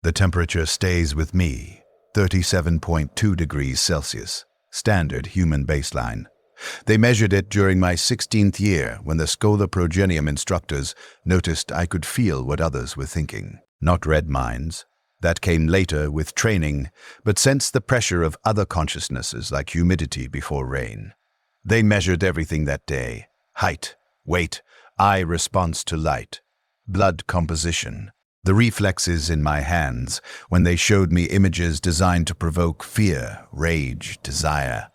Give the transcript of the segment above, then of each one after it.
The temperature stays with me, 37.2 degrees Celsius, standard human baseline. They measured it during my 16th year when the Schola Progenium instructors noticed I could feel what others were thinking. Not red minds. That came later with training, but sensed the pressure of other consciousnesses like humidity before rain. They measured everything that day: height, weight, eye response to light, blood composition, the reflexes in my hands when they showed me images designed to provoke fear, rage, desire.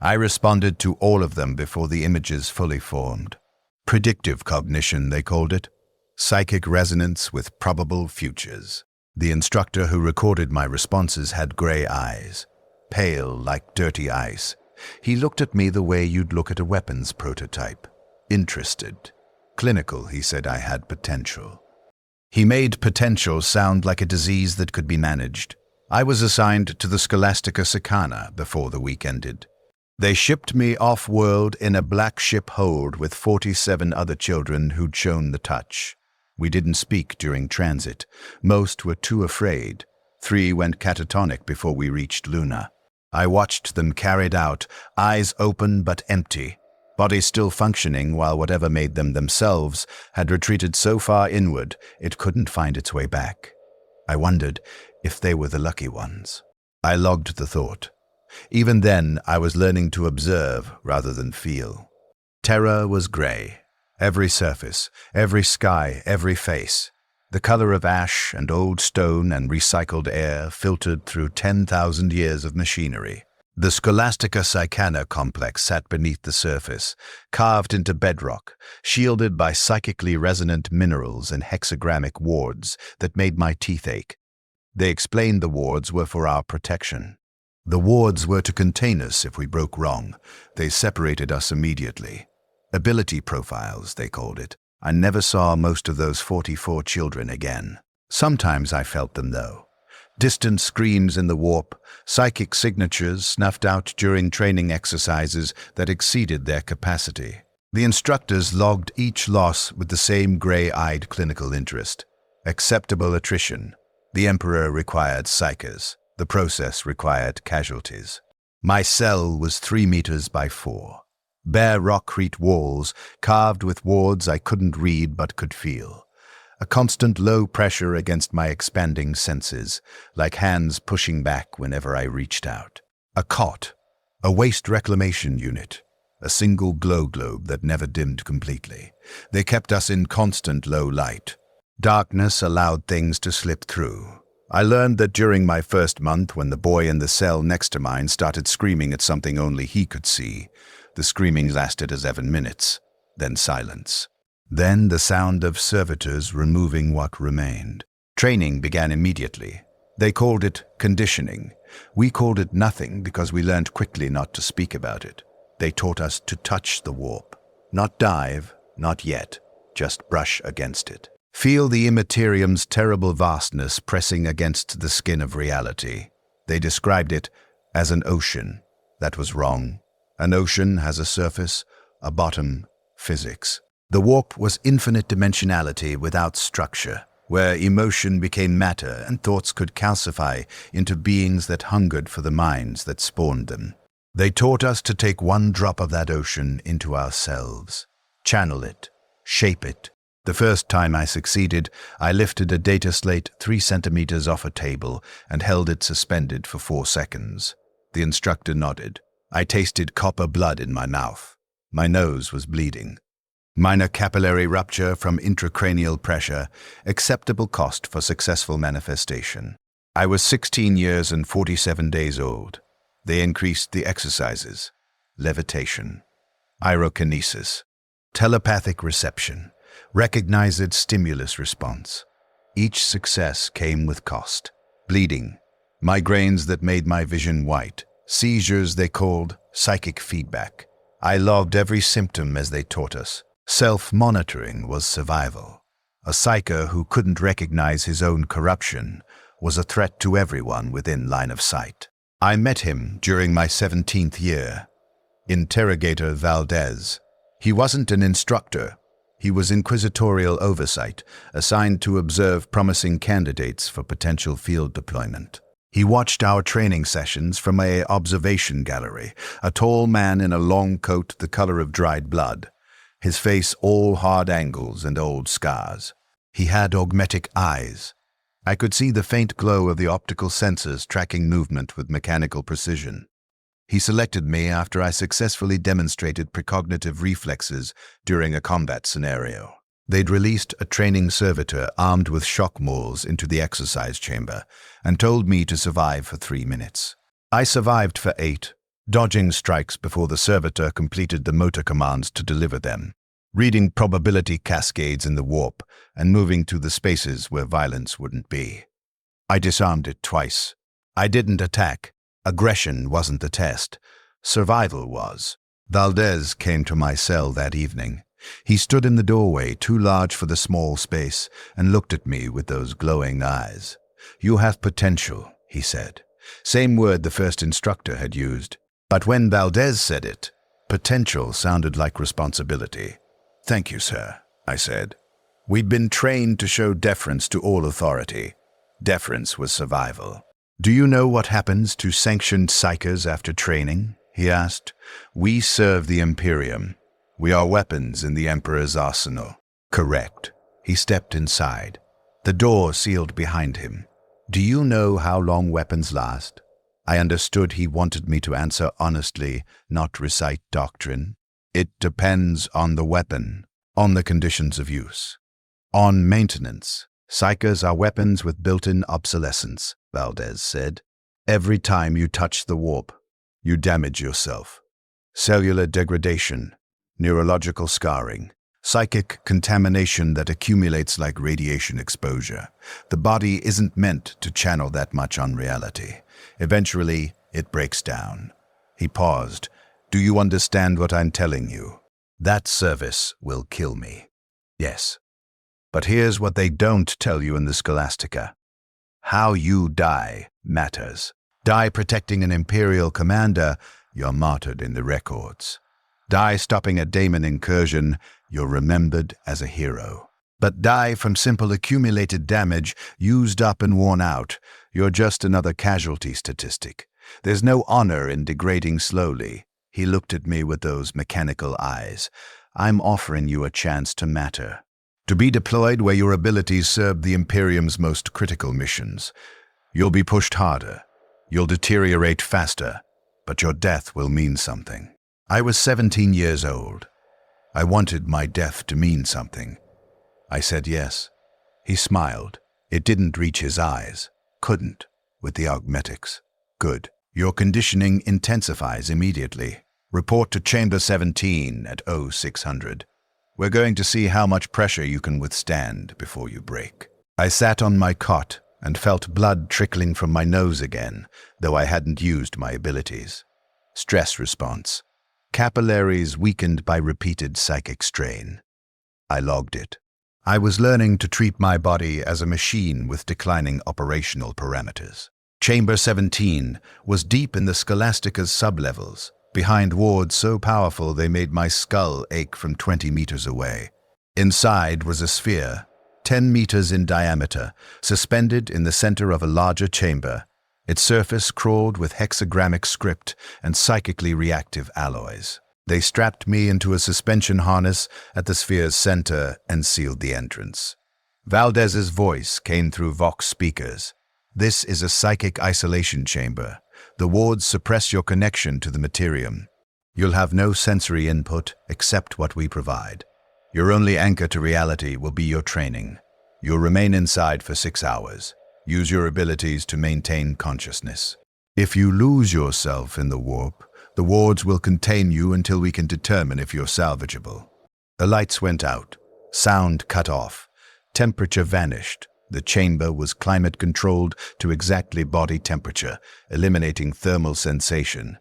I responded to all of them before the images fully formed. Predictive cognition, they called it. Psychic resonance with probable futures. The instructor who recorded my responses had gray eyes, pale like dirty ice. He looked at me the way you'd look at a weapons prototype. Interested. Clinical, he said I had potential. He made potential sound like a disease that could be managed. I was assigned to the Scholastica Sicana before the week ended. They shipped me off-world in a black ship hold with 47 other children who'd shown the touch. We didn't speak during transit. Most were too afraid. 3 went catatonic before we reached Luna. I watched them carried out, eyes open but empty, bodies still functioning while whatever made them themselves had retreated so far inward it couldn't find its way back. I wondered if they were the lucky ones. I logged the thought. Even then, I was learning to observe rather than feel. Terror was gray. Every surface, every sky, every face. The color of ash and old stone and recycled air filtered through 10,000 years of machinery. The Scholastica Sicana complex sat beneath the surface, carved into bedrock, shielded by psychically resonant minerals and hexagrammic wards that made my teeth ache. They explained the wards were for our protection. The wards were to contain us if we broke wrong. They separated us immediately. Ability profiles, they called it. I never saw most of those 44 children again. Sometimes I felt them, though. Distant screams in the warp, psychic signatures snuffed out during training exercises that exceeded their capacity. The instructors logged each loss with the same gray-eyed clinical interest. Acceptable attrition. The Emperor required psychers. The process required casualties. My cell was 3 meters by 4. Bare rockcrete walls, carved with wards I couldn't read but could feel. A constant low pressure against my expanding senses, like hands pushing back whenever I reached out. A cot, a waste reclamation unit, a single glow globe that never dimmed completely. They kept us in constant low light. Darkness allowed things to slip through. I learned that during my first month, when the boy in the cell next to mine started screaming at something only he could see, the screaming lasted 7 minutes, then silence. Then the sound of servitors removing what remained. Training began immediately. They called it conditioning. We called it nothing because we learned quickly not to speak about it. They taught us to touch the warp. Not dive, not yet, just brush against it. Feel the immaterium's terrible vastness pressing against the skin of reality. They described it as an ocean. That was wrong. An ocean has a surface, a bottom, physics. The warp was infinite dimensionality without structure, where emotion became matter and thoughts could calcify into beings that hungered for the minds that spawned them. They taught us to take 1 drop of that ocean into ourselves, channel it, shape it. The first time I succeeded, I lifted a data slate 3 centimeters off a table and held it suspended for 4 seconds. The instructor nodded. I tasted copper blood in my mouth. My nose was bleeding. Minor capillary rupture from intracranial pressure, acceptable cost for successful manifestation. I was 16 years and 47 days old. They increased the exercises. Levitation. Pyrokinesis. Telepathic reception. Recognized stimulus response. Each success came with cost. Bleeding. Migraines that made my vision white. Seizures they called psychic feedback. I logged every symptom as they taught us. Self-monitoring was survival. A psyker who couldn't recognize his own corruption was a threat to everyone within line of sight. I met him during my 17th year. Interrogator Valdez. He wasn't an instructor. He was inquisitorial oversight, assigned to observe promising candidates for potential field deployment. He watched our training sessions from an observation gallery, a tall man in a long coat the color of dried blood, his face all hard angles and old scars. He had augmetic eyes. I could see the faint glow of the optical sensors tracking movement with mechanical precision. He selected me after I successfully demonstrated precognitive reflexes during a combat scenario. They'd released a training servitor armed with shock mauls into the exercise chamber and told me to survive for 3 minutes. I survived for 8, dodging strikes before the servitor completed the motor commands to deliver them, reading probability cascades in the warp and moving to the spaces where violence wouldn't be. I disarmed it twice. I didn't attack. Aggression wasn't the test. Survival was. Valdez came to my cell that evening. He stood in the doorway, too large for the small space, and looked at me with those glowing eyes. "You have potential," he said. Same word the first instructor had used. But when Valdez said it, potential sounded like responsibility. "Thank you, sir," I said. We'd been trained to show deference to all authority. Deference was survival. "Do you know what happens to Sanctioned Psykers after training?" he asked. "We serve the Imperium. We are weapons in the Emperor's arsenal." "Correct." He stepped inside. The door sealed behind him. "Do you know how long weapons last?" I understood he wanted me to answer honestly, not recite doctrine. "It depends on the weapon, on the conditions of use, on maintenance. Psykers are weapons with built-in obsolescence," Valdez said. "Every time you touch the warp, you damage yourself. Cellular degradation, neurological scarring, psychic contamination that accumulates like radiation exposure. The body isn't meant to channel that much on reality. Eventually, it breaks down." He paused. "Do you understand what I'm telling you? That service will kill me." "Yes. But here's what they don't tell you in the Scholastica. How you die matters. Die protecting an Imperial commander, you're martyred in the records. Die stopping a Daemon incursion, you're remembered as a hero. But die from simple accumulated damage, used up and worn out, you're just another casualty statistic. There's no honor in degrading slowly." He looked at me with those mechanical eyes. "I'm offering you a chance to matter. To be deployed where your abilities serve the Imperium's most critical missions. You'll be pushed harder. You'll deteriorate faster, but your death will mean something." I was 17 years old. I wanted my death to mean something. I said yes. He smiled. It didn't reach his eyes. Couldn't, with the augmetics. "Good. Your conditioning intensifies immediately. Report to Chamber 17 at 0600. We're going to see how much pressure you can withstand before you break." I sat on my cot and felt blood trickling from my nose again, though I hadn't used my abilities. Stress response. Capillaries weakened by repeated psychic strain. I logged it. I was learning to treat my body as a machine with declining operational parameters. Chamber 17 was deep in the Scholastica's sublevels, behind wards so powerful they made my skull ache from 20 meters away. Inside was a sphere, 10 meters in diameter, suspended in the center of a larger chamber. Its surface crawled with hexagrammic script and psychically reactive alloys. They strapped me into a suspension harness at the sphere's center and sealed the entrance. Valdez's voice came through Vox speakers. "This is a psychic isolation chamber. The wards suppress your connection to the materium. You'll have no sensory input except what we provide. Your only anchor to reality will be your training. You'll remain inside for 6 hours. Use your abilities to maintain consciousness. If you lose yourself in the warp, the wards will contain you until we can determine if you're salvageable." The lights went out. Sound cut off. Temperature vanished. The chamber was climate-controlled to exactly body temperature, eliminating thermal sensation.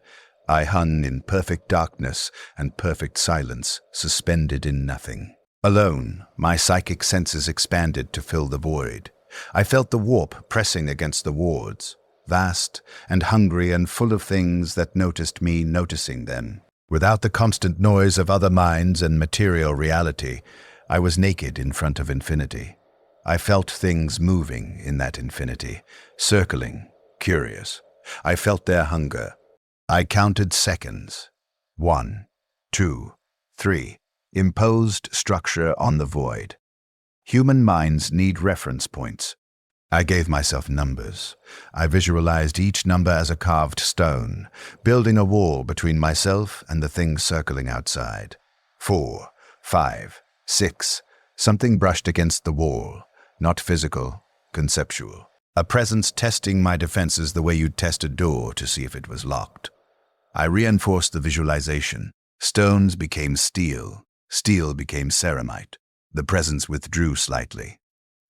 I hung in perfect darkness and perfect silence, suspended in nothing. Alone, my psychic senses expanded to fill the void. I felt the warp pressing against the wards, vast and hungry and full of things that noticed me noticing them. Without the constant noise of other minds and material reality, I was naked in front of infinity. I felt things moving in that infinity, circling, curious. I felt their hunger. I counted seconds. 1, 2, 3. Imposed structure on the void. Human minds need reference points. I gave myself numbers. I visualized each number as a carved stone, building a wall between myself and the things circling outside. 4, 5, 6. Something brushed against the wall. Not physical, conceptual. A presence testing my defenses the way you'd test a door to see if it was locked. I reinforced the visualization. Stones became steel. Steel became ceramite. The presence withdrew slightly.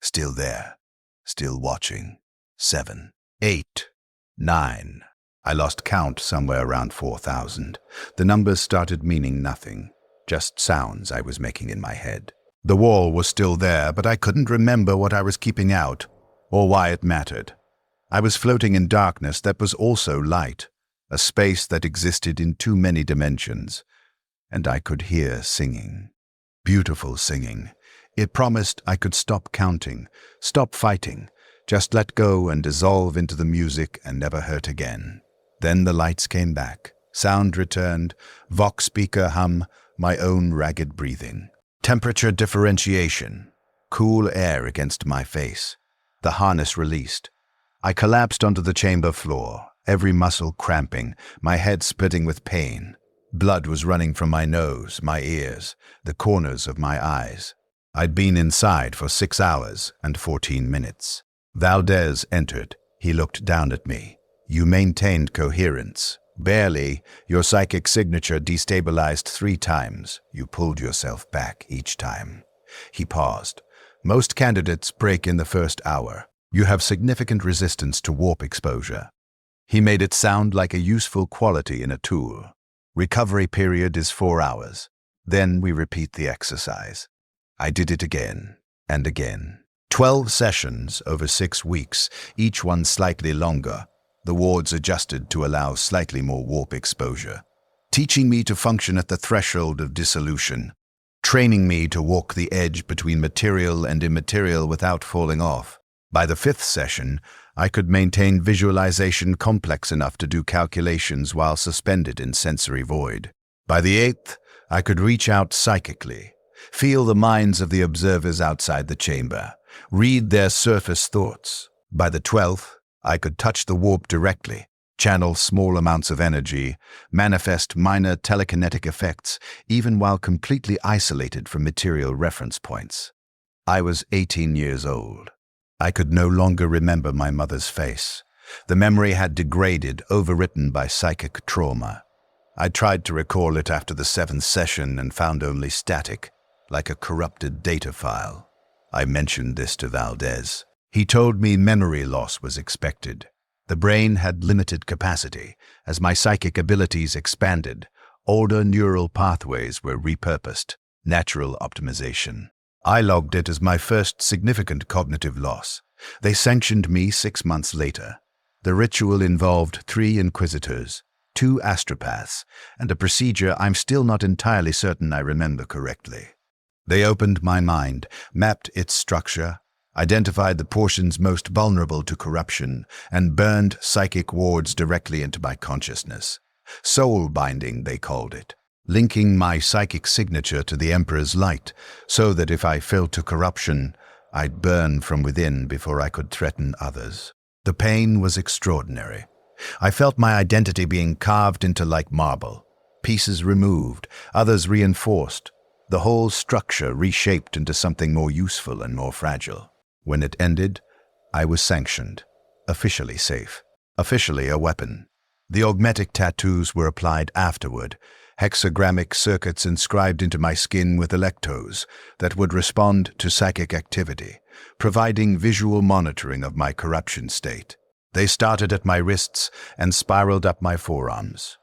Still there. Still watching. 7, 8, 9. I lost count somewhere around 4,000. The numbers started meaning nothing. Just sounds I was making in my head. The wall was still there, but I couldn't remember what I was keeping out, or why it mattered. I was floating in darkness that was also light, a space that existed in too many dimensions, and I could hear singing. Beautiful singing. It promised I could stop counting, stop fighting, just let go and dissolve into the music and never hurt again. Then the lights came back, sound returned, vox speaker hum, my own ragged breathing. Temperature differentiation, cool air against my face. The harness released. I collapsed onto the chamber floor, every muscle cramping, my head splitting with pain. Blood was running from my nose, my ears, the corners of my eyes. I'd been inside for 6 hours and 14 minutes. Valdez entered. He looked down at me. You maintained coherence. Barely. Your psychic signature destabilized 3 times. You pulled yourself back each time. He paused. Most candidates break in the first hour. You have significant resistance to warp exposure. He made it sound like a useful quality in a tool. Recovery period is 4 hours. Then we repeat the exercise. I did it again and again. 12 sessions over 6 weeks, each one slightly longer. The wards adjusted to allow slightly more warp exposure, teaching me to function at the threshold of dissolution, training me to walk the edge between material and immaterial without falling off. By the 5th session, I could maintain visualization complex enough to do calculations while suspended in sensory void. By the 8th, I could reach out psychically, feel the minds of the observers outside the chamber, read their surface thoughts. By the 12th, I could touch the warp directly, channel small amounts of energy, manifest minor telekinetic effects, even while completely isolated from material reference points. I was 18 years old. I could no longer remember my mother's face. The memory had degraded, overwritten by psychic trauma. I tried to recall it after the 7th session and found only static, like a corrupted data file. I mentioned this to Valdez. He told me memory loss was expected. The brain had limited capacity. As my psychic abilities expanded, older neural pathways were repurposed. Natural optimization. I logged it as my first significant cognitive loss. They sanctioned me 6 months later. The ritual involved 3 inquisitors, 2 astropaths, and a procedure I'm still not entirely certain I remember correctly. They opened my mind, mapped its structure, identified the portions most vulnerable to corruption, and burned psychic wards directly into my consciousness. Soul binding, they called it, linking my psychic signature to the Emperor's light, so that if I fell to corruption, I'd burn from within before I could threaten others. The pain was extraordinary. I felt my identity being carved into like marble, pieces removed, others reinforced, the whole structure reshaped into something more useful and more fragile. When it ended, I was sanctioned, officially safe, officially a weapon. The augmetic tattoos were applied afterward, hexagrammic circuits inscribed into my skin with electrodes that would respond to psychic activity, providing visual monitoring of my corruption state. They started at my wrists and spiraled up my forearms.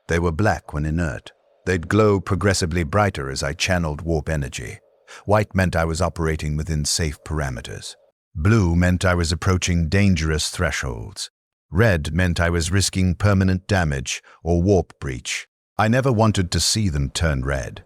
They were black when inert. They'd glow progressively brighter as I channeled warp energy. White meant I was operating within safe parameters. Blue meant I was approaching dangerous thresholds. Red meant I was risking permanent damage or warp breach. I never wanted to see them turn red.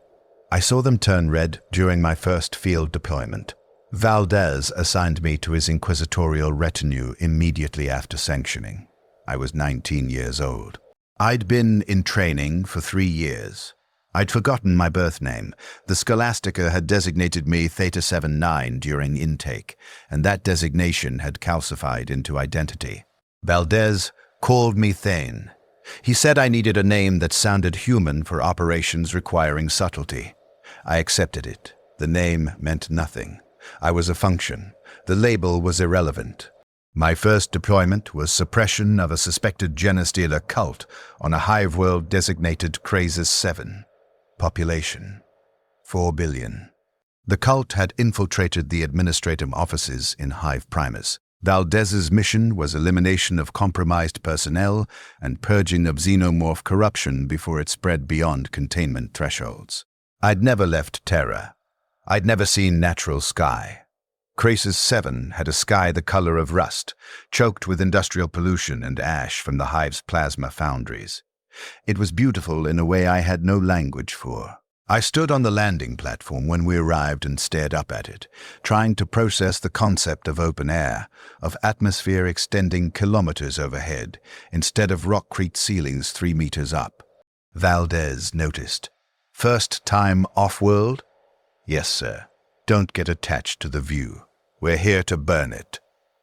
I saw them turn red during my first field deployment. Valdez assigned me to his inquisitorial retinue immediately after sanctioning. I was 19 years old. I'd been in training for 3 years. I'd forgotten my birth name. The Scholastica had designated me Theta 79 during intake, and that designation had calcified into identity. Valdez called me Thane. He said I needed a name that sounded human for operations requiring subtlety. I accepted it. The name meant nothing. I was a function. The label was irrelevant. My first deployment was suppression of a suspected genestealer cult on a hive world designated Crasis 7. Population 4 billion. The cult had infiltrated the administrative offices in Hive Primus. Valdez's mission was elimination of compromised personnel and purging of xenomorph corruption before it spread beyond containment thresholds. I'd never left Terra. I'd never seen natural sky. Crasis 7 had a sky the color of rust, choked with industrial pollution and ash from the Hive's plasma foundries. It was beautiful in a way I had no language for. I stood on the landing platform when we arrived and stared up at it, trying to process the concept of open air, of atmosphere extending kilometers overhead, instead of rockcrete ceilings 3 meters up. Valdez noticed. "First time off-world?" "Yes, sir. Don't get attached to the view. We're here to burn it."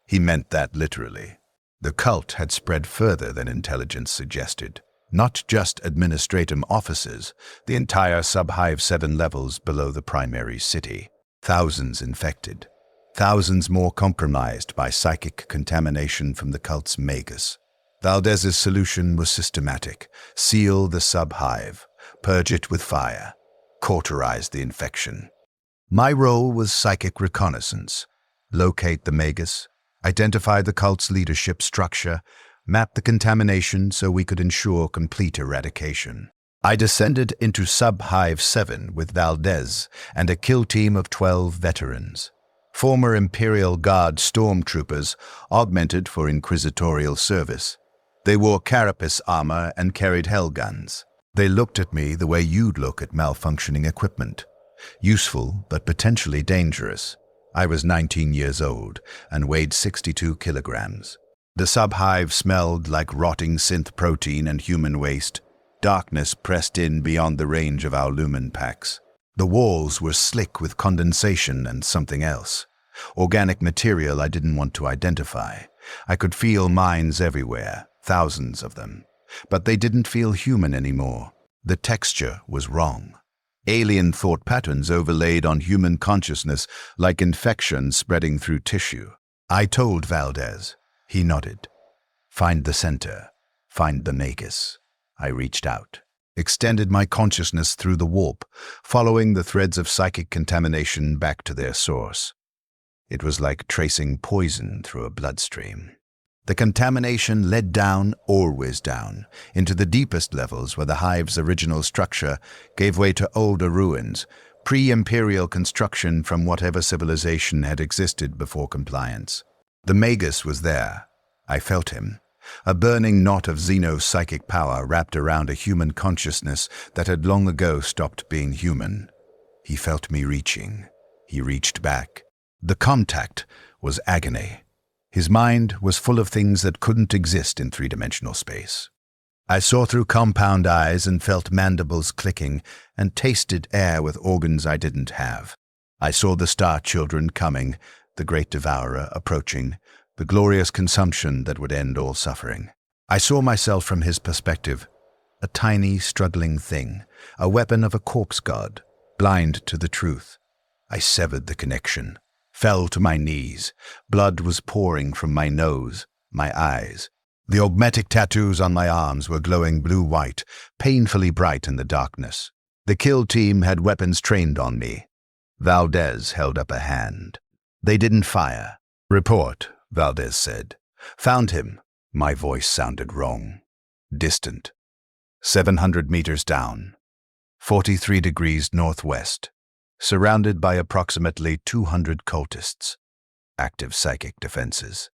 He meant that literally. The cult had spread further than intelligence suggested. Not just administratum offices, the entire sub-Hive 7 levels below the primary city. Thousands infected. Thousands more compromised by psychic contamination from the cult's magus. Valdez's solution was systematic. Seal the sub-Hive. Purge it with fire. Cauterize the infection. My role was psychic reconnaissance. Locate the magus. Identify the cult's leadership structure. Map the contamination so we could ensure complete eradication. I descended into Sub-Hive 7 with Valdez and a kill team of 12 veterans. Former Imperial Guard stormtroopers, augmented for inquisitorial service. They wore carapace armor and carried hellguns. They looked at me the way you'd look at malfunctioning equipment. Useful, but potentially dangerous. I was 19 years old and weighed 62 kilograms. The sub-hive smelled like rotting synth protein and human waste. Darkness pressed in beyond the range of our lumen packs. The walls were slick with condensation and something else. Organic material I didn't want to identify. I could feel mines everywhere, thousands of them. But they didn't feel human anymore. The texture was wrong. Alien thought patterns overlaid on human consciousness like infection spreading through tissue. I told Valdez. He nodded. "Find the center. Find the magus." I reached out, extended my consciousness through the warp, following the threads of psychic contamination back to their source. It was like tracing poison through a bloodstream. The contamination led down, always down, into the deepest levels where the hive's original structure gave way to older ruins, pre-imperial construction from whatever civilization had existed before compliance. The magus was there. I felt him. A burning knot of xeno-psychic power wrapped around a human consciousness that had long ago stopped being human. He felt me reaching. He reached back. The contact was agony. His mind was full of things that couldn't exist in three-dimensional space. I saw through compound eyes and felt mandibles clicking and tasted air with organs I didn't have. I saw the Star Children coming, the great devourer approaching, the glorious consumption that would end all suffering. I saw myself from his perspective, a tiny, struggling thing, a weapon of a corpse god, blind to the truth. I severed the connection, fell to my knees. Blood was pouring from my nose, my eyes. The augmetic tattoos on my arms were glowing blue-white, painfully bright in the darkness. The kill team had weapons trained on me. Valdez held up a hand. They didn't fire. "Report," Valdez said. "Found him." My voice sounded wrong. Distant. 700 meters down. 43 degrees northwest. Surrounded by approximately 200 cultists. Active psychic defenses.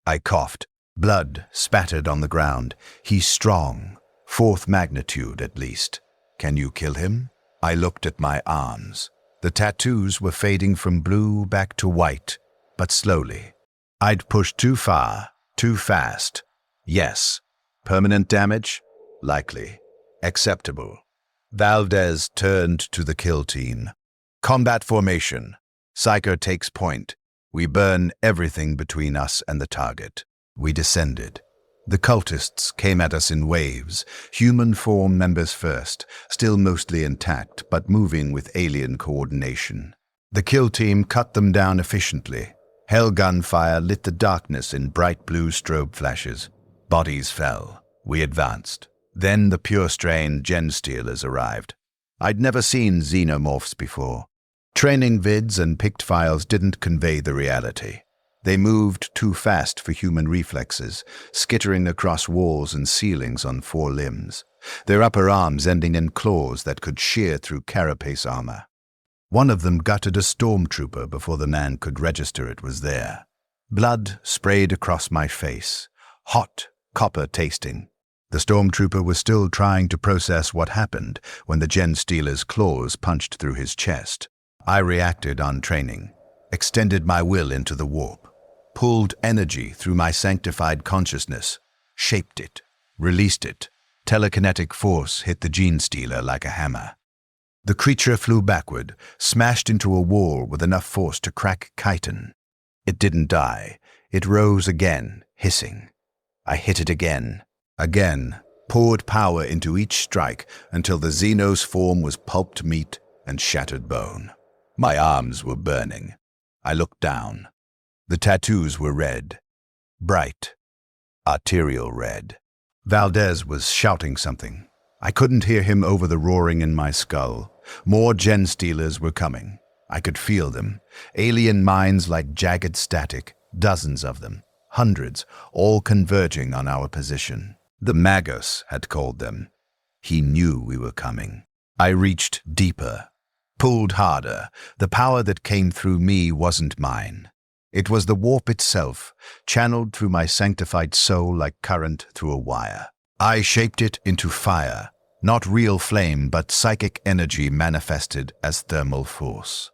I coughed. Blood spattered on the ground. "He's strong. 4th magnitude, at least. Can you kill him?" I looked at my arms. The tattoos were fading from blue back to white, but slowly. I'd pushed too far, too fast. Yes. Permanent damage? Likely. Acceptable. Valdez turned to the kill team. Combat formation. Psyker takes point. We burn everything between us and the target. We descended. The cultists came at us in waves, human form members first, still mostly intact, but moving with alien coordination. The kill team cut them down efficiently. Hell gunfire lit the darkness in bright blue strobe flashes. Bodies fell. We advanced. Then the pure strain Genstealers arrived. I'd never seen xenomorphs before. Training vids and picked files didn't convey the reality. They moved too fast for human reflexes, skittering across walls and ceilings on four limbs, their upper arms ending in claws that could shear through carapace armor. One of them gutted a stormtrooper before the man could register it was there. Blood sprayed across my face, hot, copper tasting. The stormtrooper was still trying to process what happened when the Genstealer's claws punched through his chest. I reacted on training, extended my will into the warp, pulled energy through my sanctified consciousness, shaped it, released it. Telekinetic force hit the Genestealer like a hammer. The creature flew backward, smashed into a wall with enough force to crack chitin. It didn't die. It rose again, hissing. I hit it again, poured power into each strike until the Xeno's form was pulped meat and shattered bone. My arms were burning. I looked down. The tattoos were red. Bright. Arterial red. Valdez was shouting something. I couldn't hear him over the roaring in my skull. More Genstealers were coming. I could feel them. Alien minds like jagged static, dozens of them, hundreds, all converging on our position. The Magus had called them. He knew we were coming. I reached deeper, pulled harder. The power that came through me wasn't mine. It was the warp itself, channeled through my sanctified soul like current through a wire. I shaped it into fire, not real flame, but psychic energy manifested as thermal force.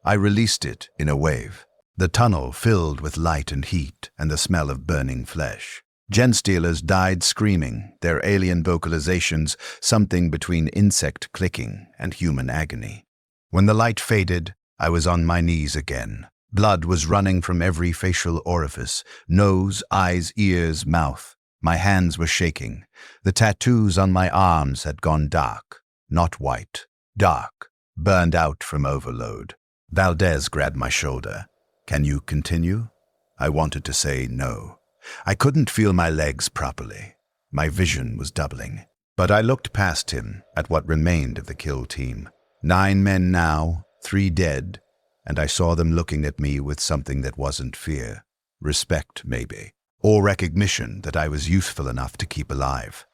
I released it in a wave. The tunnel filled with light and heat and the smell of burning flesh. Genstealers died screaming, their alien vocalizations something between insect clicking and human agony. When the light faded, I was on my knees again. Blood was running from every facial orifice, nose, eyes, ears, mouth. My hands were shaking. The tattoos on my arms had gone dark, not white, dark, burned out from overload. Valdez grabbed my shoulder. "Can you continue?" I wanted to say no. I couldn't feel my legs properly. My vision was doubling. But I looked past him at what remained of the kill team. 9 men now, 3 dead, and I saw them looking at me with something that wasn't fear. Respect, maybe. Or recognition that I was useful enough to keep alive.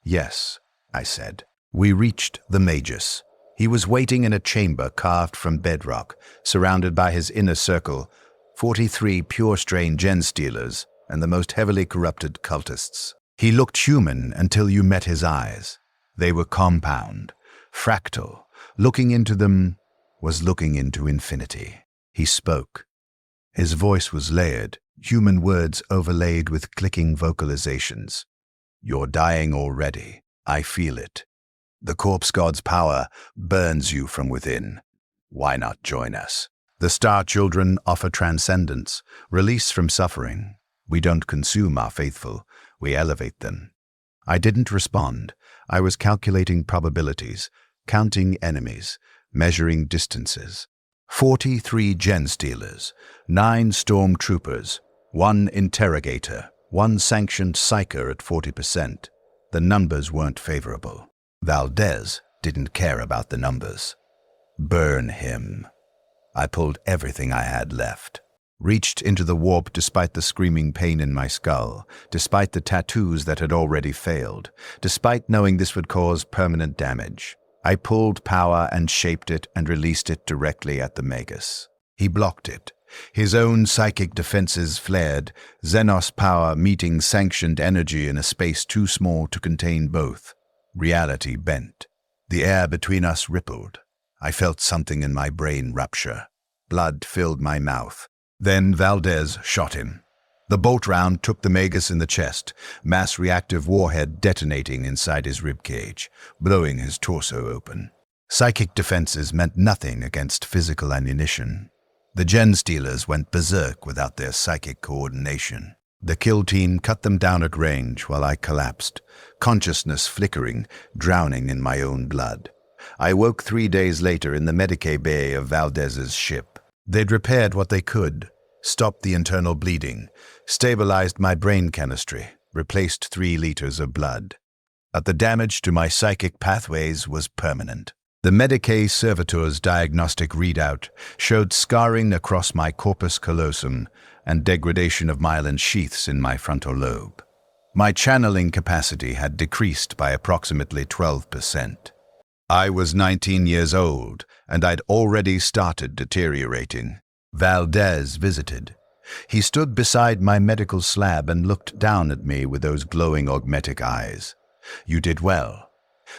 "Yes," I said. We reached the Magus. He was waiting in a chamber carved from bedrock, surrounded by his inner circle, 43 pure-strain Genstealers and the most heavily corrupted cultists. He looked human until you met his eyes. They were compound, fractal. Looking into them was looking into infinity. He spoke. His voice was layered, human words overlaid with clicking vocalizations. "You're dying already. I feel it. The corpse god's power burns you from within. Why not join us? The Star Children offer transcendence, release from suffering. We don't consume our faithful, we elevate them." I didn't respond. I was calculating probabilities, counting enemies, measuring distances. 43 Genstealers, 9 stormtroopers, 1 interrogator, 1 sanctioned psyker at 40%. The numbers weren't favorable. Valdez didn't care about the numbers. Burn him. I pulled everything I had left. Reached into the warp despite the screaming pain in my skull, despite the tattoos that had already failed, despite knowing this would cause permanent damage. I pulled power and shaped it and released it directly at the Magus. He blocked it. His own psychic defenses flared, Xenos power meeting sanctioned energy in a space too small to contain both. Reality bent. The air between us rippled. I felt something in my brain rupture. Blood filled my mouth. Then Valdez shot him. The bolt round took the Magus in the chest, mass reactive warhead detonating inside his ribcage, blowing his torso open. Psychic defenses meant nothing against physical ammunition. The Gen Stealers went berserk without their psychic coordination. The kill team cut them down at range while I collapsed, consciousness flickering, drowning in my own blood. I woke 3 days later in the Medicae bay of Valdez's ship. They'd repaired what they could, stopped the internal bleeding, stabilized my brain chemistry, replaced 3 liters of blood. But the damage to my psychic pathways was permanent. The Medicae servitor's diagnostic readout showed scarring across my corpus callosum and degradation of myelin sheaths in my frontal lobe. My channeling capacity had decreased by approximately 12%. I was 19 years old, and I'd already started deteriorating. Valdez visited. He stood beside my medical slab and looked down at me with those glowing augmetic eyes. "You did well.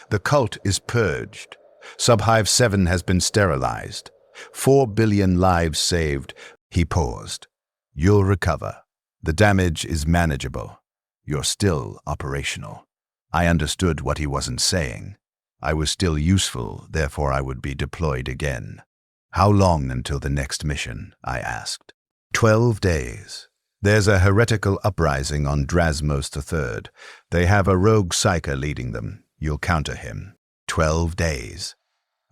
The cult is purged. Subhive 7 has been sterilized. 4 billion lives saved." He paused. "You'll recover. The damage is manageable. You're still operational." I understood what he wasn't saying. I was still useful, therefore I would be deployed again. "How long until the next mission?" I asked. 12 days. There's a heretical uprising on Drasmos III. They have a rogue psyker leading them. You'll counter him. 12 days.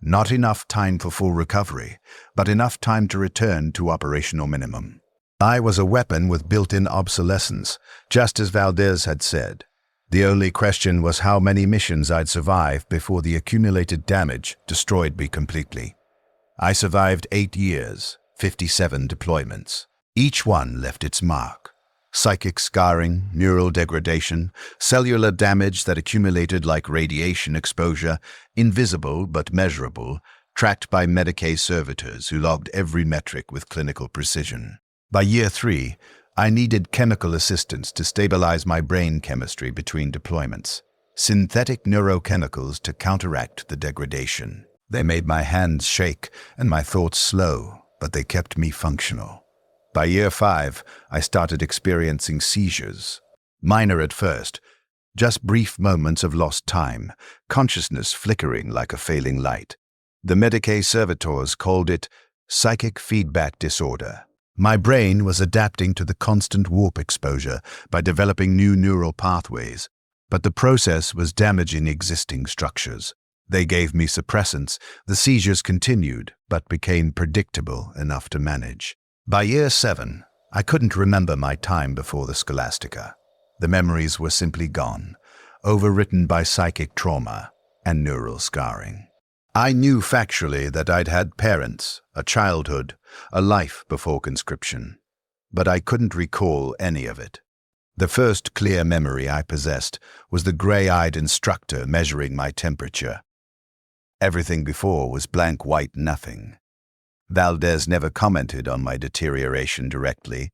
Not enough time for full recovery, but enough time to return to operational minimum. I was a weapon with built-in obsolescence, just as Valdez had said. The only question was how many missions I'd survive before the accumulated damage destroyed me completely. I survived 8 years, 57 deployments. Each one left its mark. Psychic scarring, neural degradation, cellular damage that accumulated like radiation exposure, invisible but measurable, tracked by Medicae servitors who logged every metric with clinical precision. By year 3, I needed chemical assistance to stabilize my brain chemistry between deployments. Synthetic neurochemicals to counteract the degradation. They made my hands shake and my thoughts slow, but they kept me functional. By year 5, I started experiencing seizures. Minor at first, just brief moments of lost time, consciousness flickering like a failing light. The Medicae servitors called it psychic feedback disorder. My brain was adapting to the constant warp exposure by developing new neural pathways, but the process was damaging existing structures. They gave me suppressants. The seizures continued, but became predictable enough to manage. By year 7, I couldn't remember my time before the Scholastica. The memories were simply gone, overwritten by psychic trauma and neural scarring. I knew factually that I'd had parents, a childhood, a life before conscription, but I couldn't recall any of it. The first clear memory I possessed was the gray-eyed instructor measuring my temperature. Everything before was blank white nothing. Valdez never commented on my deterioration directly.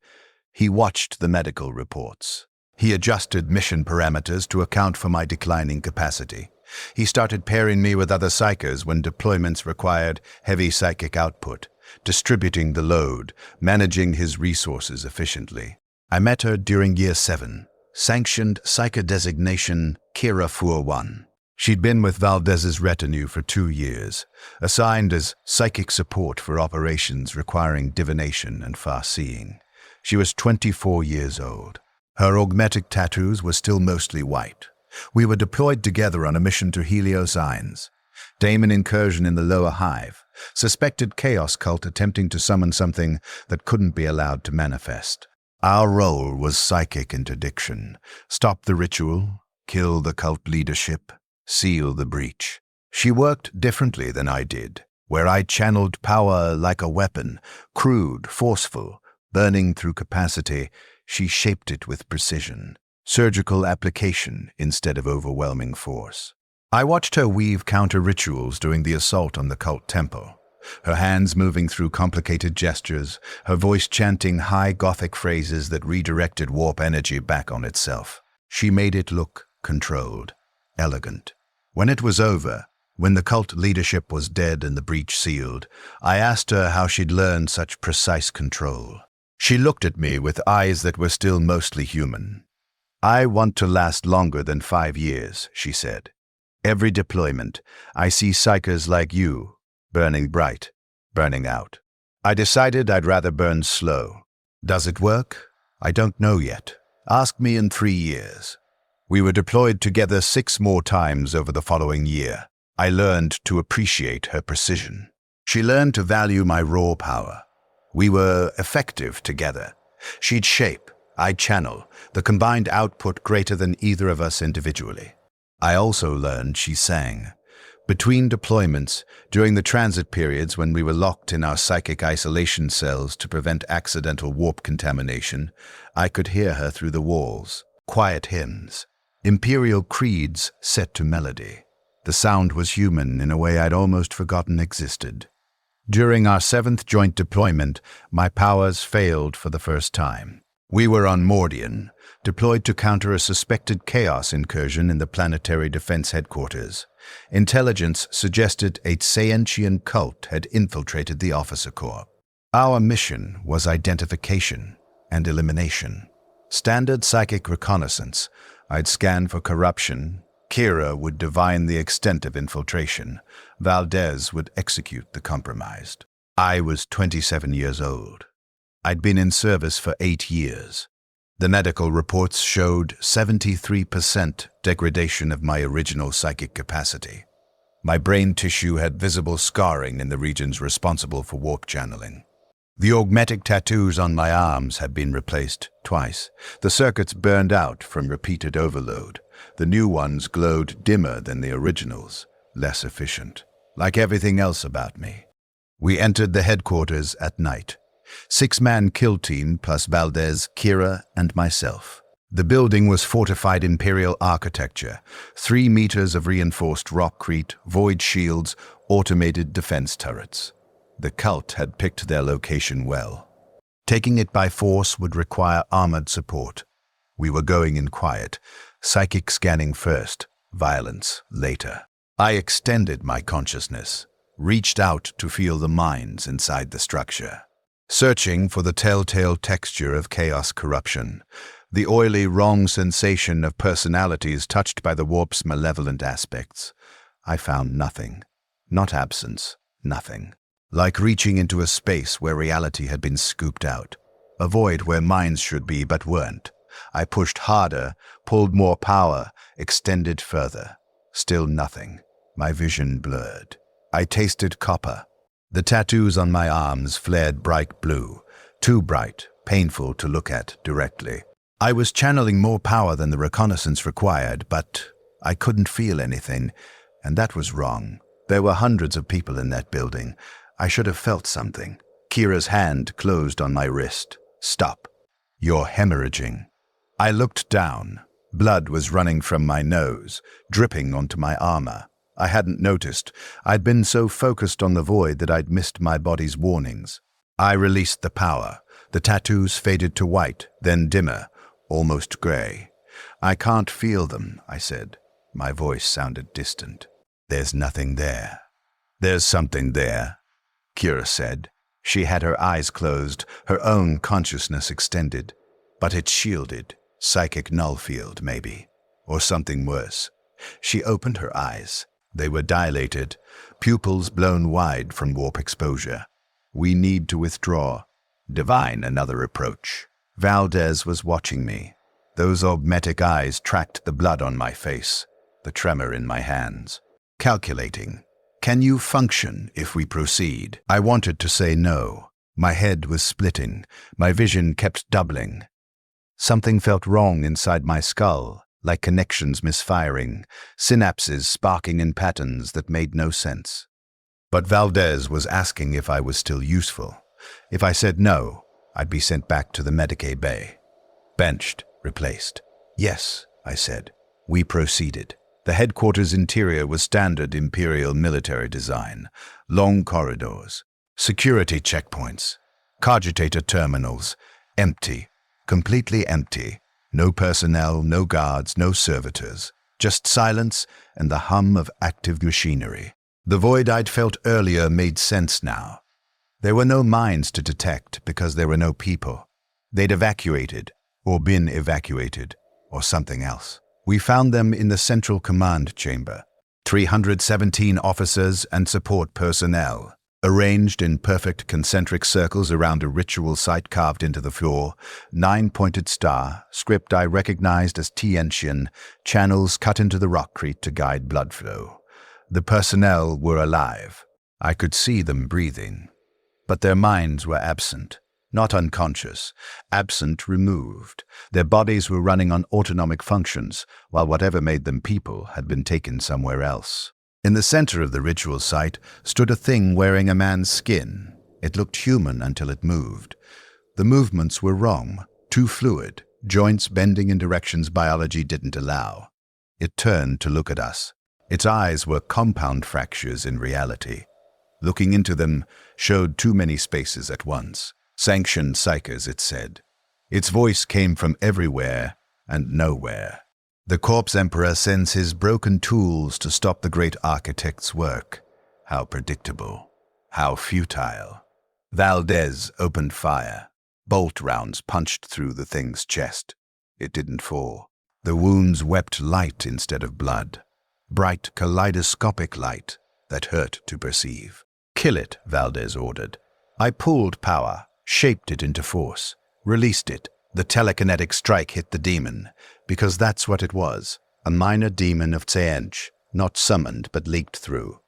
He watched the medical reports. He adjusted mission parameters to account for my declining capacity. He started pairing me with other psychers when deployments required heavy psychic output, distributing the load, managing his resources efficiently. I met her during year 7, Sanctioned Psyker designation Kira 41. She'd been with Valdez's retinue for 2 years, assigned as psychic support for operations requiring divination and far-seeing. She was 24 years old. Her augmetic tattoos were still mostly white. We were deployed together on a mission to Helios Ines. Daemon incursion in the lower hive. Suspected chaos cult attempting to summon something that couldn't be allowed to manifest. Our role was psychic interdiction. Stop the ritual, kill the cult leadership, seal the breach. She worked differently than I did, where I channeled power like a weapon, crude, forceful, burning through capacity. She shaped it with precision. Surgical application instead of overwhelming force. I watched her weave counter-rituals during the assault on the cult temple, her hands moving through complicated gestures, her voice chanting high Gothic phrases that redirected warp energy back on itself. She made it look controlled, elegant. When it was over, When the cult leadership was dead and the breach sealed, I asked her how she'd learned such precise control. She looked at me with eyes that were still mostly human. "I want to last longer than 5 years," she said. "Every deployment, I see psychers like you, burning bright, burning out. I decided I'd rather burn slow. Does it work? I don't know yet. Ask me in 3 years." We were deployed together 6 more times over the following year. I learned to appreciate her precision. She learned to value my raw power. We were effective together. She'd shape, I'd channel, the combined output greater than either of us individually. I also learned she sang. Between deployments, during the transit periods when we were locked in our psychic isolation cells to prevent accidental warp contamination, I could hear her through the walls. Quiet hymns, imperial creeds set to melody. The sound was human in a way I'd almost forgotten existed. During our 7th joint deployment, my powers failed for the first time. We were on Mordian, deployed to counter a suspected chaos incursion in the planetary defense headquarters. Intelligence suggested a Sanctioned cult had infiltrated the officer corps. Our mission was identification and elimination. Standard psychic reconnaissance. I'd scan for corruption. Kira would divine the extent of infiltration. Valdez would execute the compromised. I was 27 years old. I'd been in service for 8 years. The medical reports showed 73% degradation of my original psychic capacity. My brain tissue had visible scarring in the regions responsible for warp channeling. The augmetic tattoos on my arms had been replaced twice. The circuits burned out from repeated overload. The new ones glowed dimmer than the originals, less efficient. Like everything else about me. We entered the headquarters at night. 6-man kill team plus Valdez, Kira, and myself. The building was fortified Imperial architecture, 3 meters of reinforced rockcrete, void shields, automated defense turrets. The cult had picked their location well. Taking it by force would require armored support. We were going in quiet, psychic scanning first, violence later. I extended my consciousness, reached out to feel the minds inside the structure. Searching for the telltale texture of chaos corruption, the oily, wrong sensation of personalities touched by the warp's malevolent aspects, I found nothing. Not absence, nothing. Like reaching into a space where reality had been scooped out, a void where minds should be but weren't. I pushed harder, pulled more power, extended further. Still nothing. My vision blurred. I tasted copper. The tattoos on my arms flared bright blue, too bright, painful to look at directly. I was channeling more power than the reconnaissance required, but I couldn't feel anything, and that was wrong. There were hundreds of people in that building. I should have felt something. Kira's hand closed on my wrist. "Stop. You're hemorrhaging." I looked down. Blood was running from my nose, dripping onto my armor. I hadn't noticed. I'd been so focused on the void that I'd missed my body's warnings. I released the power. The tattoos faded to white, then dimmer, almost gray. "I can't feel them," I said. My voice sounded distant. "There's nothing there." "There's something there," Kira said. She had her eyes closed, her own consciousness extended. "But it's shielded. Psychic null field, maybe. Or something worse." She opened her eyes. They were dilated, pupils blown wide from warp exposure. "We need to withdraw." Divine another approach. Valdez was watching me. Those augmetic eyes tracked the blood on my face, the tremor in my hands. Calculating. "Can you function if we proceed?" I wanted to say no. My head was splitting. My vision kept doubling. Something felt wrong inside my skull, like connections misfiring, synapses sparking in patterns that made no sense. But Valdez was asking if I was still useful. If I said no, I'd be sent back to the Medicae Bay. Benched, replaced. "Yes," I said. We proceeded. The headquarters interior was standard Imperial military design. Long corridors, security checkpoints, cogitator terminals, empty, completely empty. No personnel, no guards, no servitors, Just silence and the hum of active machinery. The void I'd felt earlier made sense now. There were no mines to detect because there were no people. They'd evacuated, or been evacuated, or something else. We found them in the central command chamber. 317 officers and support personnel, arranged in perfect concentric circles around a ritual site carved into the floor, 9-pointed star, script I recognized as Tiantian, channels cut into the rockcrete to guide blood flow. The personnel were alive. I could see them breathing. But their minds were absent, not unconscious, absent removed. Their bodies were running on autonomic functions, while whatever made them people had been taken somewhere else. In the center of the ritual site stood a thing wearing a man's skin. It looked human until it moved. The movements were wrong, too fluid, joints bending in directions biology didn't allow. It turned to look at us. Its eyes were compound fractures in reality. Looking into them showed too many spaces at once. Sanctioned Psykers, it said. Its voice came from everywhere and nowhere. The Corpse Emperor sends his broken tools to stop the great architect's work. How predictable. How futile. Valdez opened fire. Bolt rounds punched through the thing's chest. It didn't fall. The wounds wept light instead of blood. Bright, kaleidoscopic light that hurt to perceive. "Kill it," Valdez ordered. I pulled power, shaped it into force, released it. The telekinetic strike hit the demon, because that's what it was, a minor demon of Tse'ench, not summoned but leaked through.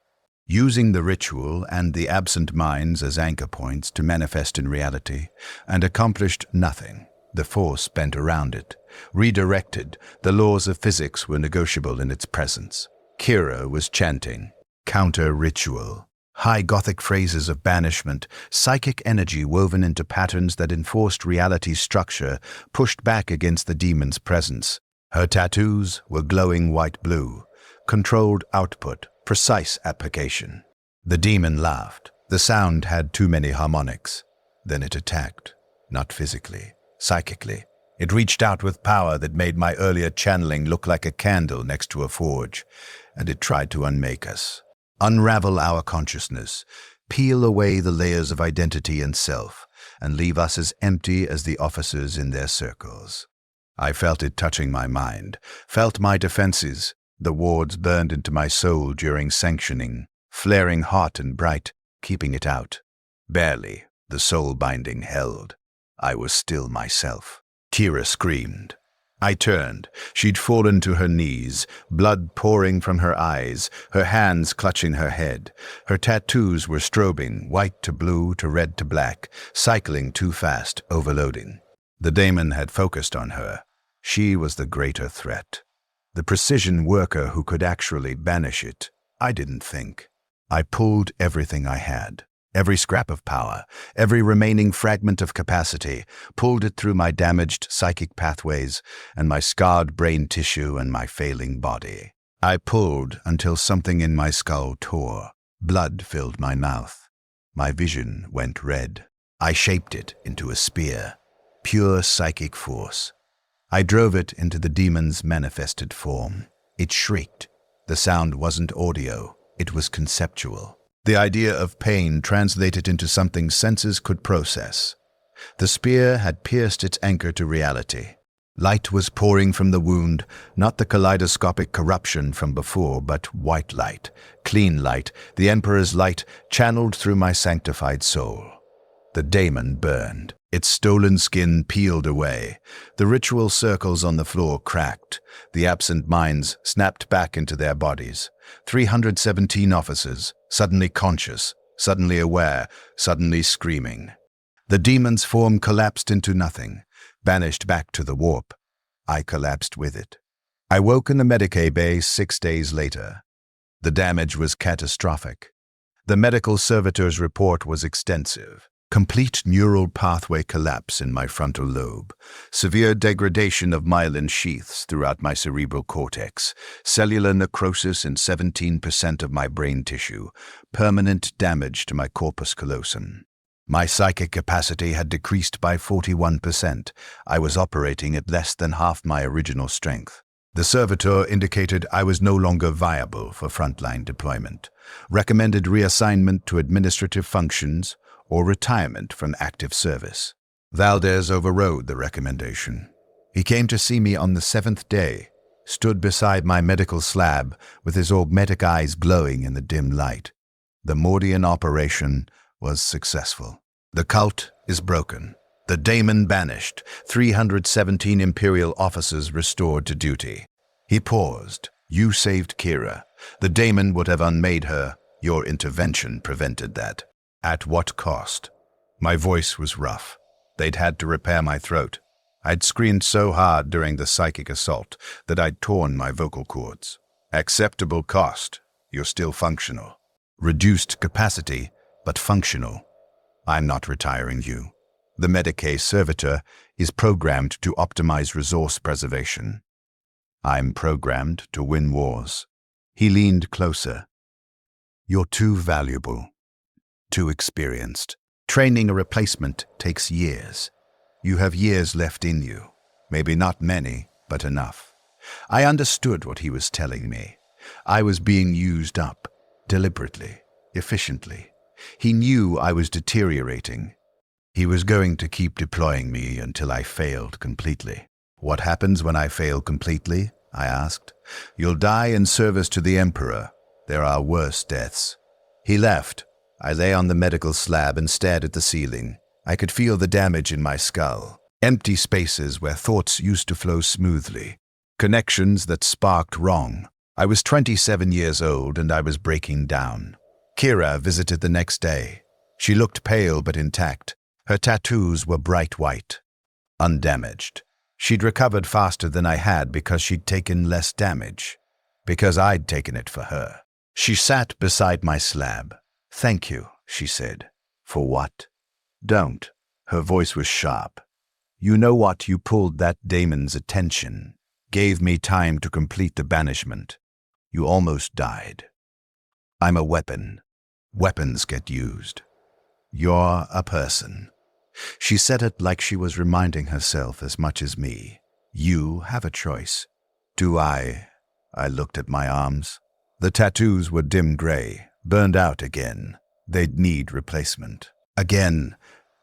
Using the ritual and the absent minds as anchor points to manifest in reality, and accomplished nothing. The force bent around it. Redirected, the laws of physics were negotiable in its presence. Kira was chanting, counter-ritual. High Gothic phrases of banishment, psychic energy woven into patterns that enforced reality's structure, pushed back against the demon's presence. Her tattoos were glowing white-blue, controlled output, precise application. The demon laughed. The sound had too many harmonics. Then it attacked, not physically, psychically. It reached out with power that made my earlier channeling look like a candle next to a forge, and it tried to unmake us. Unravel our consciousness, peel away the layers of identity and self, and leave us as empty as the officers in their circles. I felt it touching my mind, felt my defenses. The wards burned into my soul during sanctioning, flaring hot and bright, keeping it out. Barely, the soul binding held. I was still myself. Kira screamed. I turned. She'd fallen to her knees, blood pouring from her eyes, her hands clutching her head. Her tattoos were strobing, white to blue to red to black, cycling too fast, overloading. The daemon had focused on her. She was the greater threat. The precision worker who could actually banish it. I didn't think. I pulled everything I had. Every scrap of power, every remaining fragment of capacity, pulled it through my damaged psychic pathways and my scarred brain tissue and my failing body. I pulled until something in my skull tore. Blood filled my mouth. My vision went red. I shaped it into a spear. Pure psychic force. I drove it into the demon's manifested form. It shrieked. The sound wasn't audio, it was conceptual. The idea of pain translated into something senses could process. The spear had pierced its anchor to reality. Light was pouring from the wound, not the kaleidoscopic corruption from before, but white light, clean light, the Emperor's light channeled through my sanctified soul. The daemon burned. Its stolen skin peeled away. The ritual circles on the floor cracked. The absent minds snapped back into their bodies. 317 officers, suddenly conscious, suddenly aware, suddenly screaming. The demon's form collapsed into nothing, banished back to the warp. I collapsed with it. I woke in the Medicae bay 6 days later. The damage was catastrophic. The medical servitor's report was extensive. Complete neural pathway collapse in my frontal lobe, severe degradation of myelin sheaths throughout my cerebral cortex, cellular necrosis in 17% of my brain tissue, permanent damage to my corpus callosum. My psychic capacity had decreased by 41%. I was operating at less than half my original strength. The servitor indicated I was no longer viable for frontline deployment, recommended reassignment to administrative functions or retirement from active service. Valdez overrode the recommendation. He came to see me on the 7th day, stood beside my medical slab with his augmetic eyes glowing in the dim light. The Mordian operation was successful. The cult is broken. The daemon banished, 317 Imperial officers restored to duty. He paused. You saved Kira. The daemon would have unmade her. Your intervention prevented that. At what cost? My voice was rough. They'd had to repair my throat. I'd screamed so hard during the psychic assault that I'd torn my vocal cords. Acceptable cost. You're still functional. Reduced capacity, but functional. I'm not retiring you. The Medicae servitor is programmed to optimize resource preservation. I'm programmed to win wars. He leaned closer. You're too valuable, too experienced. Training a replacement takes years. You have years left in you. Maybe not many, but enough. I understood what he was telling me. I was being used up, deliberately, efficiently. He knew I was deteriorating. He was going to keep deploying me until I failed completely. What happens when I fail completely? I asked. You'll die in service to the Emperor. There are worse deaths. He left. I lay on the medical slab and stared at the ceiling. I could feel the damage in my skull. Empty spaces where thoughts used to flow smoothly. Connections that sparked wrong. I was 27 years old and I was breaking down. Kira visited the next day. She looked pale but intact. Her tattoos were bright white, undamaged. She'd recovered faster than I had because she'd taken less damage, because I'd taken it for her. She sat beside my slab. Thank you, she said. For what? Don't. Her voice was sharp. You know what? You pulled that daemon's attention, gave me time to complete the banishment. You almost died. I'm a weapon. Weapons get used. You're a person. She said it like she was reminding herself as much as me. You have a choice. Do I? I looked at my arms. The tattoos were dim gray, burned out again. They'd need replacement. Again,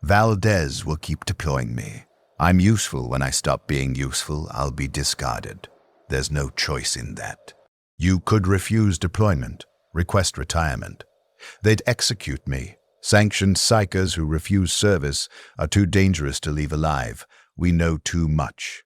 Valdez will keep deploying me. I'm useful. When I stop being useful, I'll be discarded. There's no choice in that. You could refuse deployment, request retirement. They'd execute me. Sanctioned Psykers who refuse service are too dangerous to leave alive. We know too much.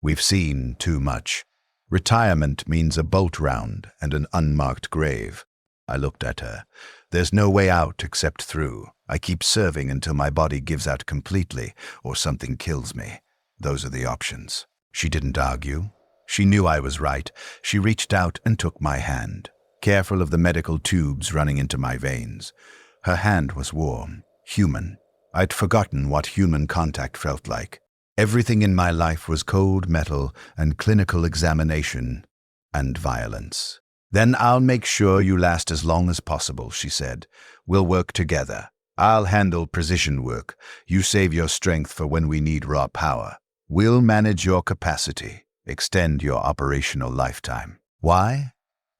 We've seen too much. Retirement means a bolt round and an unmarked grave. I looked at her. There's no way out except through. I keep serving until my body gives out completely or something kills me. Those are the options. She didn't argue. She knew I was right. She reached out and took my hand, careful of the medical tubes running into my veins. Her hand was warm, human. I'd forgotten what human contact felt like. Everything in my life was cold metal and clinical examination and violence. Then I'll make sure you last as long as possible, she said. We'll work together. I'll handle precision work. You save your strength for when we need raw power. We'll manage your capacity, extend your operational lifetime. Why?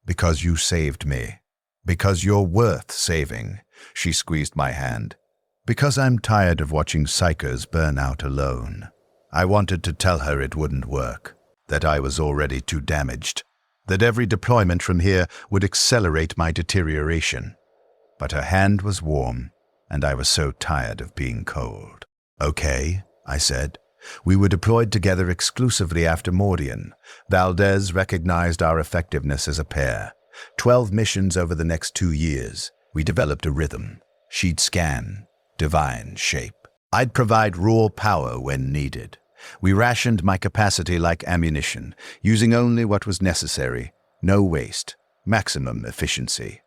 Because you saved me. Because you're worth saving. She squeezed my hand. Because I'm tired of watching psychers burn out alone. I wanted to tell her it wouldn't work, that I was already too damaged, that every deployment from here would accelerate my deterioration. But her hand was warm, and I was so tired of being cold. Okay, I said. We were deployed together exclusively after Mordian. Valdez recognized our effectiveness as a pair. 12 missions over the next 2 years. We developed a rhythm. She'd scan, divine shape. I'd provide raw power when needed. We rationed my capacity like ammunition, using only what was necessary. No waste. Maximum efficiency.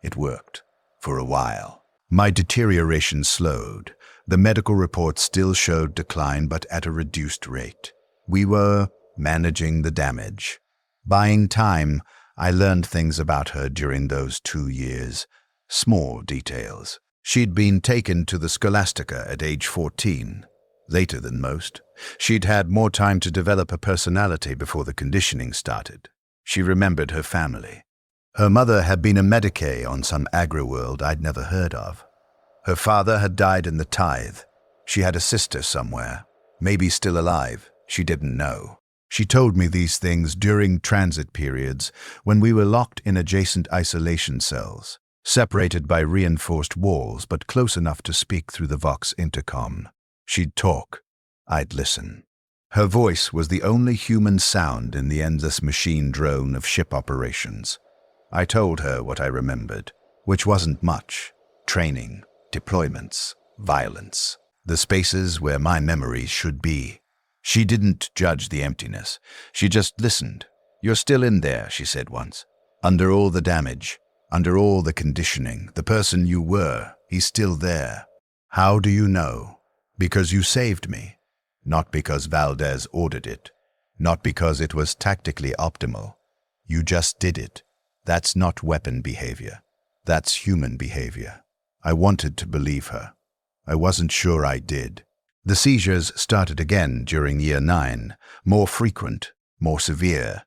It worked. For a while. My deterioration slowed. The medical reports still showed decline, but at a reduced rate. We were managing the damage. Buying time, I learned things about her during those 2 years. Small details. She'd been taken to the Scholastica at age 14. later than most. She'd had more time to develop a personality before the conditioning started. She remembered her family. Her mother had been a medicae on some agri-world I'd never heard of. Her father had died in the tithe. She had a sister somewhere, maybe still alive, she didn't know. She told me these things during transit periods when we were locked in adjacent isolation cells, separated by reinforced walls but close enough to speak through the Vox intercom. She'd talk. I'd listen. Her voice was the only human sound in the endless machine drone of ship operations. I told her what I remembered, which wasn't much. Training, deployments, violence. The spaces where my memories should be. She didn't judge the emptiness. She just listened. "You're still in there," she said once. "Under all the damage, under all the conditioning, the person you were, he's still there." "How do you know?" "Because you saved me. Not because Valdez ordered it. Not because it was tactically optimal. You just did it. That's not weapon behavior. That's human behavior." I wanted to believe her. I wasn't sure I did. The seizures started again during year 9, more frequent, more severe.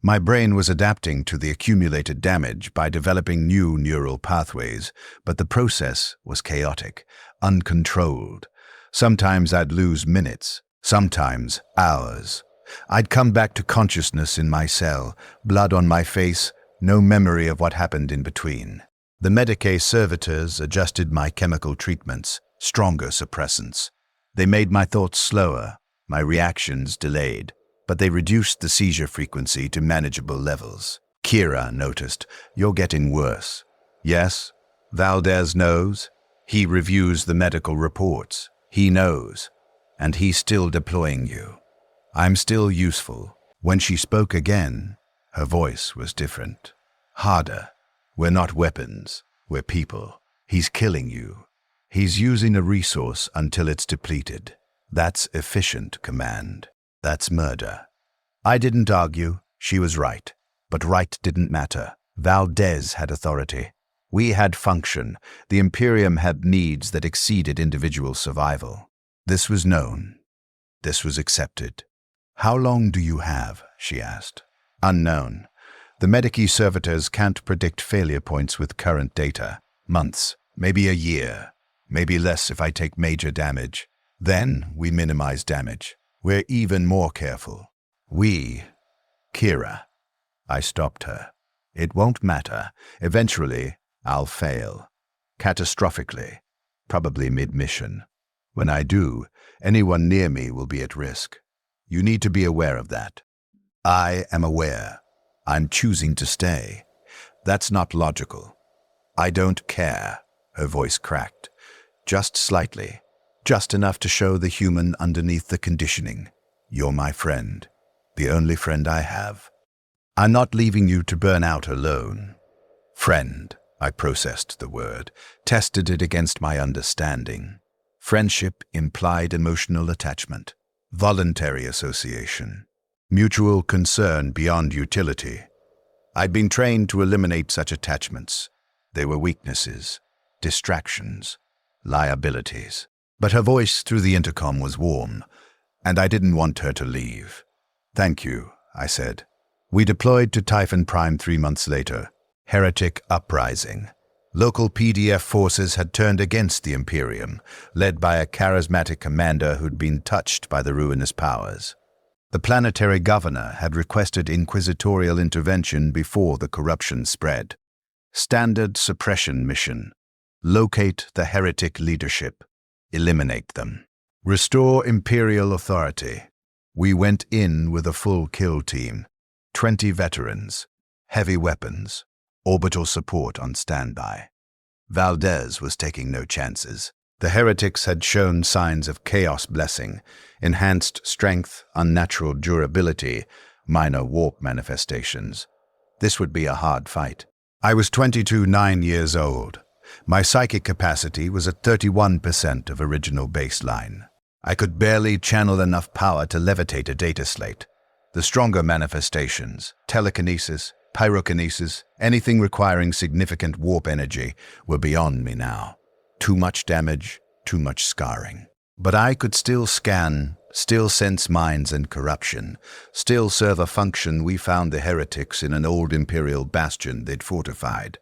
My brain was adapting to the accumulated damage by developing new neural pathways, but the process was chaotic, uncontrolled. Sometimes I'd lose minutes, sometimes hours. I'd come back to consciousness in my cell, blood on my face, no memory of what happened in between. The medicae servitors adjusted my chemical treatments, stronger suppressants. They made my thoughts slower, my reactions delayed, but they reduced the seizure frequency to manageable levels. Kira noticed, "You're getting worse." Yes, Valdez knows. He reviews the medical reports. He knows. And he's still deploying you. I'm still useful. When she spoke again, her voice was different. Harder. "We're not weapons. We're people. He's killing you. He's using a resource until it's depleted. That's efficient command. That's murder." I didn't argue. She was right. But right didn't matter. Valdez had authority. We had function. The Imperium had needs that exceeded individual survival. This was known. This was accepted. "How long do you have?" she asked. "Unknown. The medicae servitors can't predict failure points with current data. Months, maybe a year, maybe less if I take major damage. Then we minimize damage. We're even more careful. We, Kira." I stopped her. "It won't matter. Eventually, I'll fail. Catastrophically. Probably mid-mission. When I do, anyone near me will be at risk. You need to be aware of that." "I am aware. I'm choosing to stay. That's not logical." "I don't care." Her voice cracked. Just slightly. Just enough to show the human underneath the conditioning. "You're my friend. The only friend I have. I'm not leaving you to burn out alone." "Friend." I processed the word, tested it against my understanding. Friendship implied emotional attachment. Voluntary association. Mutual concern beyond utility. I'd been trained to eliminate such attachments. They were weaknesses, distractions, liabilities. But her voice through the intercom was warm, and I didn't want her to leave. "Thank you," I said. We deployed to Typhon Prime 3 months later. Heretic uprising. Local PDF forces had turned against the Imperium, led by a charismatic commander who'd been touched by the ruinous powers. The planetary governor had requested inquisitorial intervention before the corruption spread. Standard suppression mission. Locate the heretic leadership. Eliminate them. Restore imperial authority. We went in with a full kill team. 20 veterans. Heavy weapons. Orbital support on standby. Valdez was taking no chances. The heretics had shown signs of chaos blessing, enhanced strength, unnatural durability, minor warp manifestations. This would be a hard fight. I was 22 years old. My psychic capacity was at 31% of original baseline. I could barely channel enough power to levitate a data slate. The stronger manifestations, telekinesis, pyrokinesis, anything requiring significant warp energy, were beyond me now. Too much damage, too much scarring. But I could still scan, still sense minds and corruption, still serve a function. We found the heretics in an old Imperial bastion they'd fortified.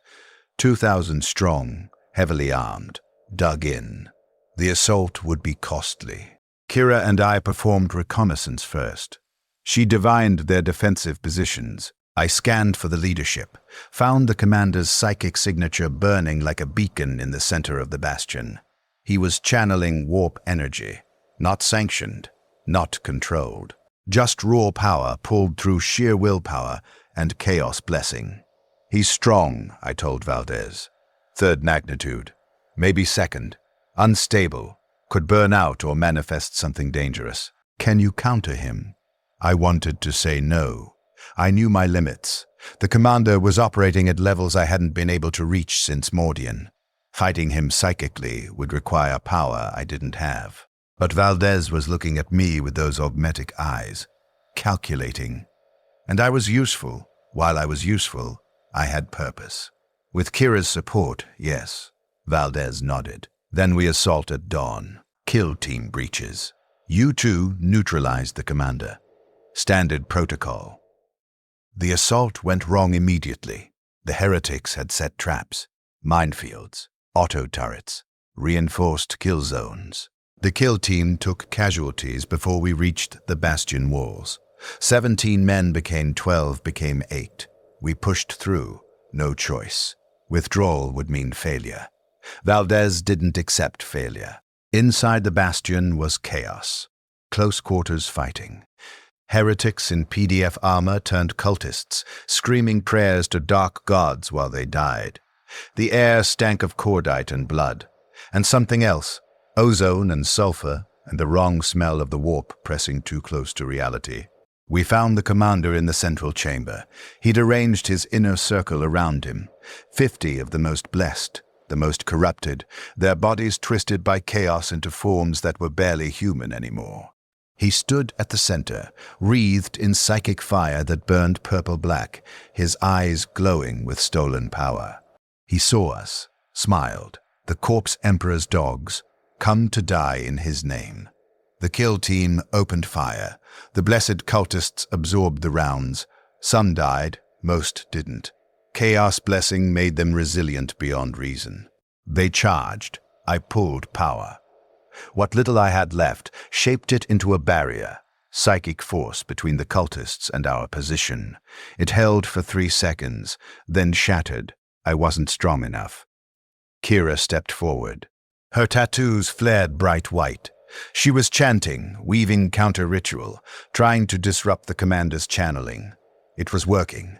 2,000 strong, heavily armed, dug in. The assault would be costly. Kira and I performed reconnaissance first. She divined their defensive positions. I scanned for the leadership, found the commander's psychic signature burning like a beacon in the center of the bastion. He was channeling warp energy, not sanctioned, not controlled. Just raw power pulled through sheer willpower and chaos blessing. He's strong, I told Valdez. Third magnitude, maybe second. Unstable, could burn out or manifest something dangerous. Can you counter him? I wanted to say no. I knew my limits. The commander was operating at levels I hadn't been able to reach since Mordian. Fighting him psychically would require power I didn't have. But Valdez was looking at me with those augmetic eyes, calculating. And I was useful. While I was useful, I had purpose. With Kira's support, yes. Valdez nodded. Then we assault at dawn. Kill team breaches. You two neutralized the commander. Standard protocol. The assault went wrong immediately. The heretics had set traps, minefields, auto turrets, reinforced kill zones. The kill team took casualties before we reached the bastion walls. 17 men became 12, became 8. We pushed through, no choice. Withdrawal would mean failure. Valdez didn't accept failure. Inside the bastion was chaos. Close quarters fighting. Heretics in PDF armor turned cultists, screaming prayers to dark gods while they died. The air stank of cordite and blood. And something else, ozone and sulfur, and the wrong smell of the warp pressing too close to reality. We found the commander in the central chamber. He'd arranged his inner circle around him. 50 of the most blessed, the most corrupted, their bodies twisted by chaos into forms that were barely human anymore. He stood at the center, wreathed in psychic fire that burned purple-black, his eyes glowing with stolen power. He saw us, smiled. The Corpse Emperor's dogs, come to die in his name. The kill team opened fire. The blessed cultists absorbed the rounds. Some died, most didn't. Chaos blessing made them resilient beyond reason. They charged. I pulled power. What little I had left, shaped it into a barrier, psychic force between the cultists and our position. It held for 3 seconds, then shattered. I wasn't strong enough. Kira stepped forward. Her tattoos flared bright white. She was chanting, weaving counter-ritual, trying to disrupt the commander's channeling. It was working.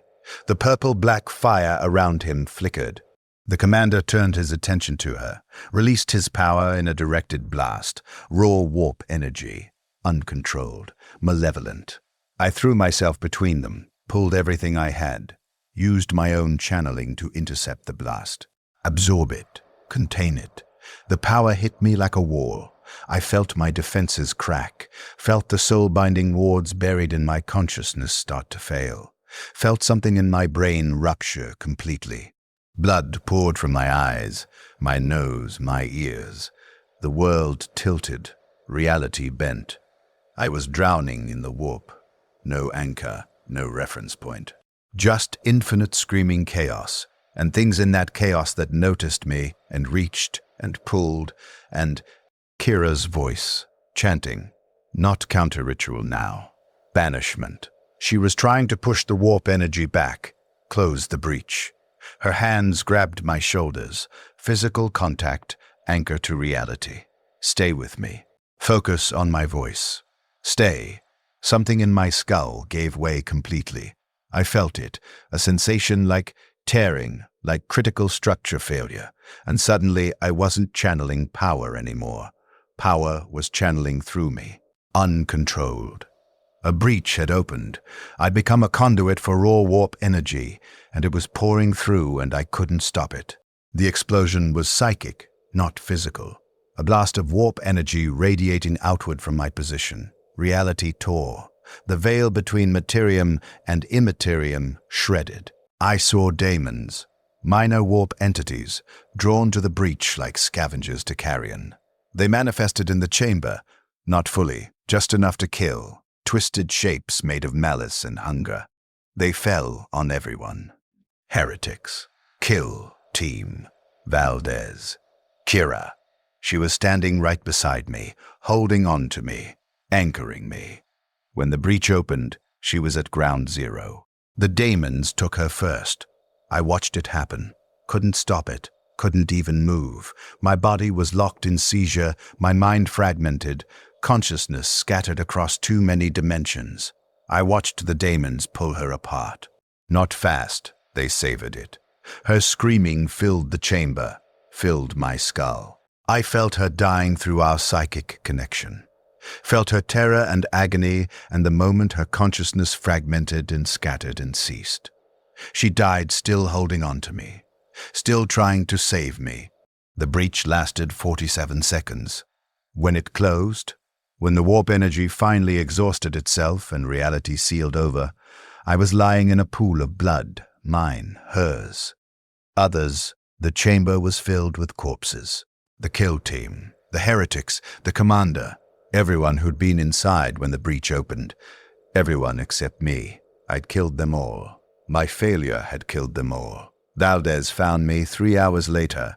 The purple-black fire around him flickered. The commander turned his attention to her, released his power in a directed blast, raw warp energy, uncontrolled, malevolent. I threw myself between them, pulled everything I had, used my own channeling to intercept the blast. Absorb it, contain it. The power hit me like a wall. I felt my defenses crack, felt the soul-binding wards buried in my consciousness start to fail, felt something in my brain rupture completely. Blood poured from my eyes, my nose, my ears. The world tilted, reality bent. I was drowning in the warp. No anchor, no reference point. Just infinite screaming chaos, and things in that chaos that noticed me and reached and pulled, and Kira's voice, chanting. Not counter-ritual now. Banishment. She was trying to push the warp energy back, close the breach. Her hands grabbed my shoulders. Physical contact, anchor to reality. Stay with me. Focus on my voice. Stay. Something in my skull gave way completely. I felt it, a sensation like tearing, like critical structure failure, and suddenly I wasn't channeling power anymore. Power was channeling through me, uncontrolled. A breach had opened. I'd become a conduit for raw warp energy, and it was pouring through and I couldn't stop it. The explosion was psychic, not physical. A blast of warp energy radiating outward from my position. Reality tore. The veil between Materium and Immaterium shredded. I saw daemons, minor warp entities, drawn to the breach like scavengers to carrion. They manifested in the chamber, not fully, just enough to kill, twisted shapes made of malice and hunger. They fell on everyone. Heretics. Kill team. Valdez. Kira. She was standing right beside me, holding on to me, anchoring me. When the breach opened, she was at ground zero. The daemons took her first. I watched it happen. Couldn't stop it. Couldn't even move. My body was locked in seizure, my mind fragmented, consciousness scattered across too many dimensions. I watched the daemons pull her apart. Not fast, they savored it. Her screaming filled the chamber, filled my skull. I felt her dying through our psychic connection. Felt her terror and agony, and the moment her consciousness fragmented and scattered and ceased. She died still holding on to me, still trying to save me. The breach lasted 47 seconds. When it closed, when the warp energy finally exhausted itself and reality sealed over, I was lying in a pool of blood, mine, hers. Others, the chamber was filled with corpses. The kill team, the heretics, the commander, everyone who'd been inside when the breach opened. Everyone except me. I'd killed them all. My failure had killed them all. Valdez found me 3 hours later.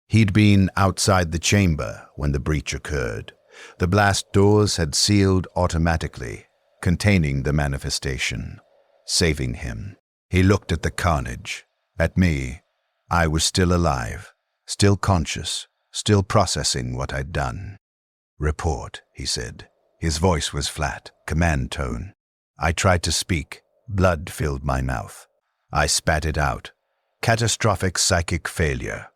He'd been outside the chamber when the breach occurred. The blast doors had sealed automatically, containing the manifestation, saving him. He looked at the carnage, at me. I was still alive, still conscious, still processing what I'd done. "Report," he said. His voice was flat, command tone. I tried to speak. Blood filled my mouth. I spat it out. Catastrophic psychic failure.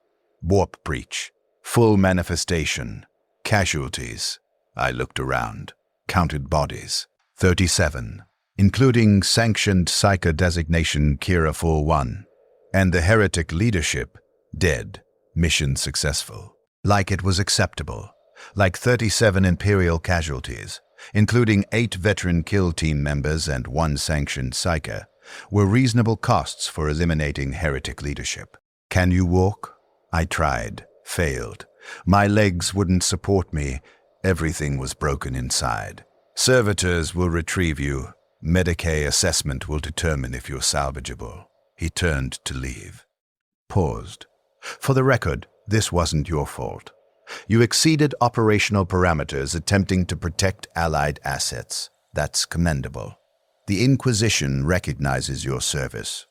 Warp breach. Full manifestation. Casualties. I looked around. Counted bodies. 37. Including Sanctioned Psyker designation Kira 4-1. And the heretic leadership, dead. Mission successful. Like it was acceptable. Like 37 Imperial casualties, including 8 veteran kill team members and 1 Sanctioned Psyker, were reasonable costs for eliminating heretic leadership. Can you walk? I tried, failed. My legs wouldn't support me. Everything was broken inside. Servitors will retrieve you. Medicaid assessment will determine if you're salvageable. He turned to leave. Paused. For the record, this wasn't your fault. You exceeded operational parameters attempting to protect Allied assets. That's commendable. The Inquisition recognizes your service.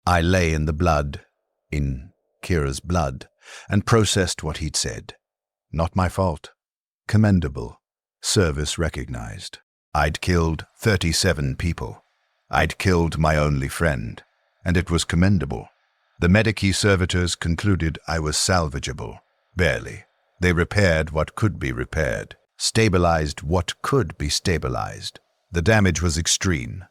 I lay in the blood, in Kira's blood, and processed what he'd said. Not my fault. Commendable. Service recognized. I'd killed 37 people. I'd killed my only friend, and it was commendable. The Medicaid servitors concluded I was salvageable. Barely. They repaired what could be repaired, stabilized what could be stabilized. The damage was extreme.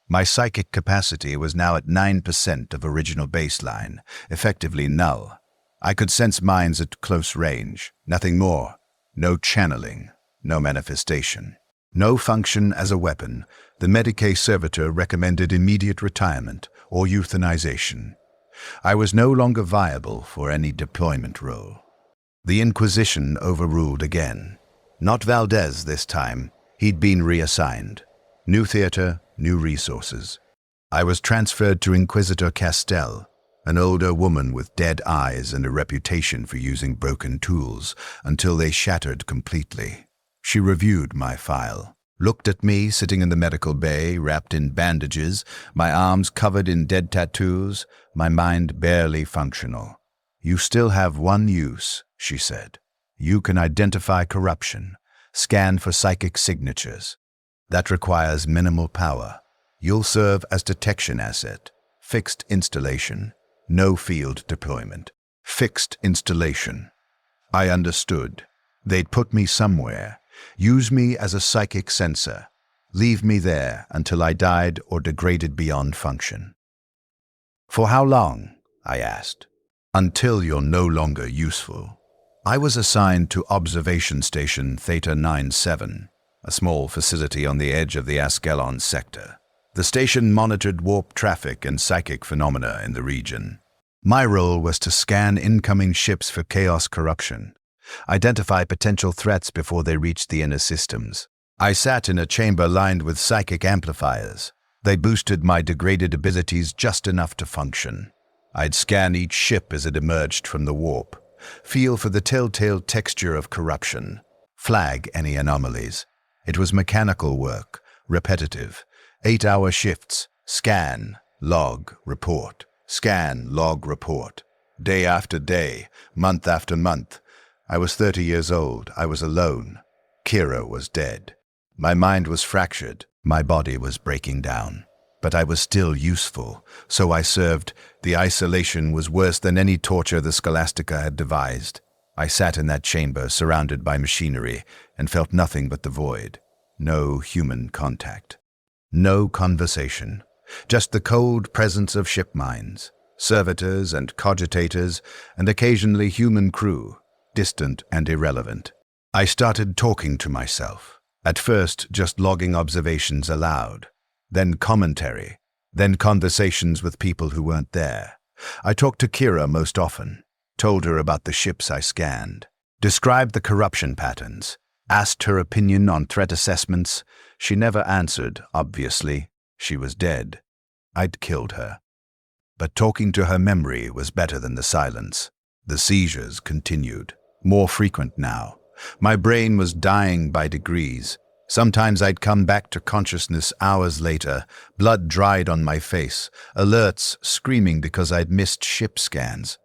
My psychic capacity was now at 9% of original baseline, effectively null. I could sense minds at close range, nothing more. No channeling, no manifestation. No function as a weapon. The Medicaid servitor recommended immediate retirement or euthanization. I was no longer viable for any deployment role. The Inquisition overruled again. Not Valdez this time. He'd been reassigned. New theater, new resources. I was transferred to Inquisitor Castell, an older woman with dead eyes and a reputation for using broken tools until they shattered completely. She reviewed my file, looked at me sitting in the medical bay, wrapped in bandages, my arms covered in dead tattoos, my mind barely functional. "You still have one use," she said. "You can identify corruption, scan for psychic signatures. That requires minimal power. You'll serve as detection asset. Fixed installation. No field deployment. Fixed installation." I understood. They'd put me somewhere, use me as a psychic sensor, leave me there until I died or degraded beyond function. "For how long?" I asked. "Until you're no longer useful." I was assigned to Observation Station Theta 97, a small facility on the edge of the Ascalon sector. The station monitored warp traffic and psychic phenomena in the region. My role was to scan incoming ships for chaos corruption, identify potential threats before they reached the inner systems. I sat in a chamber lined with psychic amplifiers. They boosted my degraded abilities just enough to function. I'd scan each ship as it emerged from the warp, feel for the telltale texture of corruption, flag any anomalies. It was mechanical work, repetitive, 8-hour shifts, scan, log, report, scan, log, report. Day after day, month after month. I was 30 years old. I was alone. Kira was dead. My mind was fractured. My body was breaking down. But I was still useful, so I served. The isolation was worse than any torture the Scholastica had devised. I sat in that chamber, surrounded by machinery, and felt nothing but the void. No human contact. No conversation. Just the cold presence of ship minds, servitors and cogitators, and occasionally human crew, distant and irrelevant. I started talking to myself. At first, just logging observations aloud. Then commentary. Then conversations with people who weren't there. I talked to Kira most often. Told her about the ships I scanned. Described the corruption patterns. Asked her opinion on threat assessments. She never answered, obviously. She was dead. I'd killed her. But talking to her memory was better than the silence. The seizures continued, more frequent now. My brain was dying by degrees. Sometimes I'd come back to consciousness hours later, blood dried on my face, alerts screaming because I'd missed ship scans.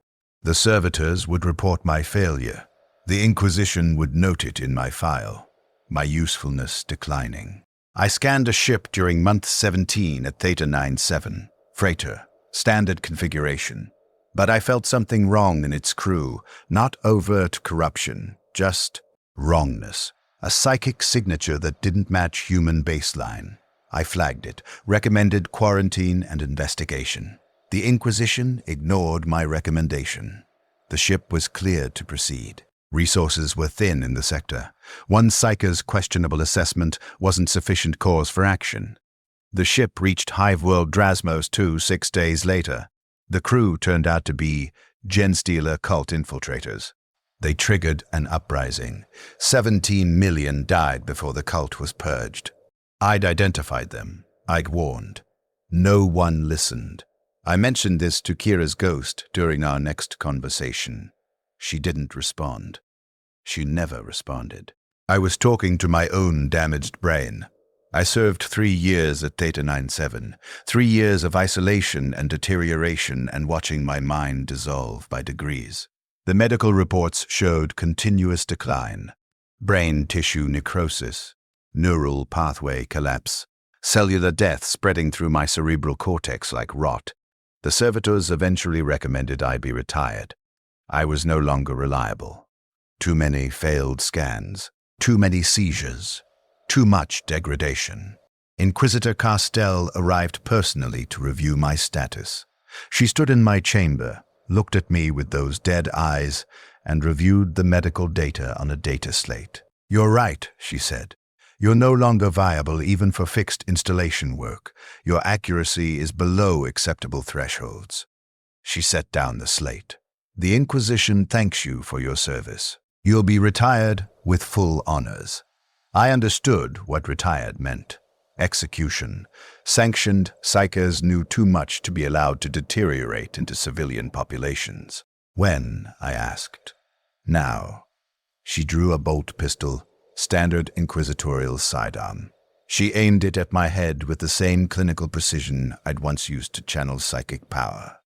The servitors would report my failure. The Inquisition would note it in my file, my usefulness declining. I scanned a ship during month 17 at Theta 97, freighter, standard configuration. But I felt something wrong in its crew, not overt corruption, just wrongness. A psychic signature that didn't match human baseline. I flagged it, recommended quarantine and investigation. The Inquisition ignored my recommendation. The ship was cleared to proceed. Resources were thin in the sector. One Psyker's questionable assessment wasn't sufficient cause for action. The ship reached Hiveworld Drasmos 2 6 days later. The crew turned out to be Genstealer cult infiltrators. They triggered an uprising. 17 million died before the cult was purged. I'd identified them. I'd warned. No one listened. I mentioned this to Kira's ghost during our next conversation. She didn't respond. She never responded. I was talking to my own damaged brain. I served 3 years at Theta 97, 3 years of isolation and deterioration and watching my mind dissolve by degrees. The medical reports showed continuous decline, brain tissue necrosis, neural pathway collapse, cellular death spreading through my cerebral cortex like rot. The servitors eventually recommended I be retired. I was no longer reliable. Too many failed scans, too many seizures, too much degradation. Inquisitor Castell arrived personally to review my status. She stood in my chamber, looked at me with those dead eyes, and reviewed the medical data on a data slate. "You're right," she said. "You're no longer viable even for fixed installation work. Your accuracy is below acceptable thresholds." She set down the slate. "The Inquisition thanks you for your service. You'll be retired with full honors." I understood what retired meant. Execution. Sanctioned Psykers knew too much to be allowed to deteriorate into civilian populations. "When?" I asked. "Now." She drew a bolt pistol, standard inquisitorial sidearm. She aimed it at my head with the same clinical precision I'd once used to channel psychic power.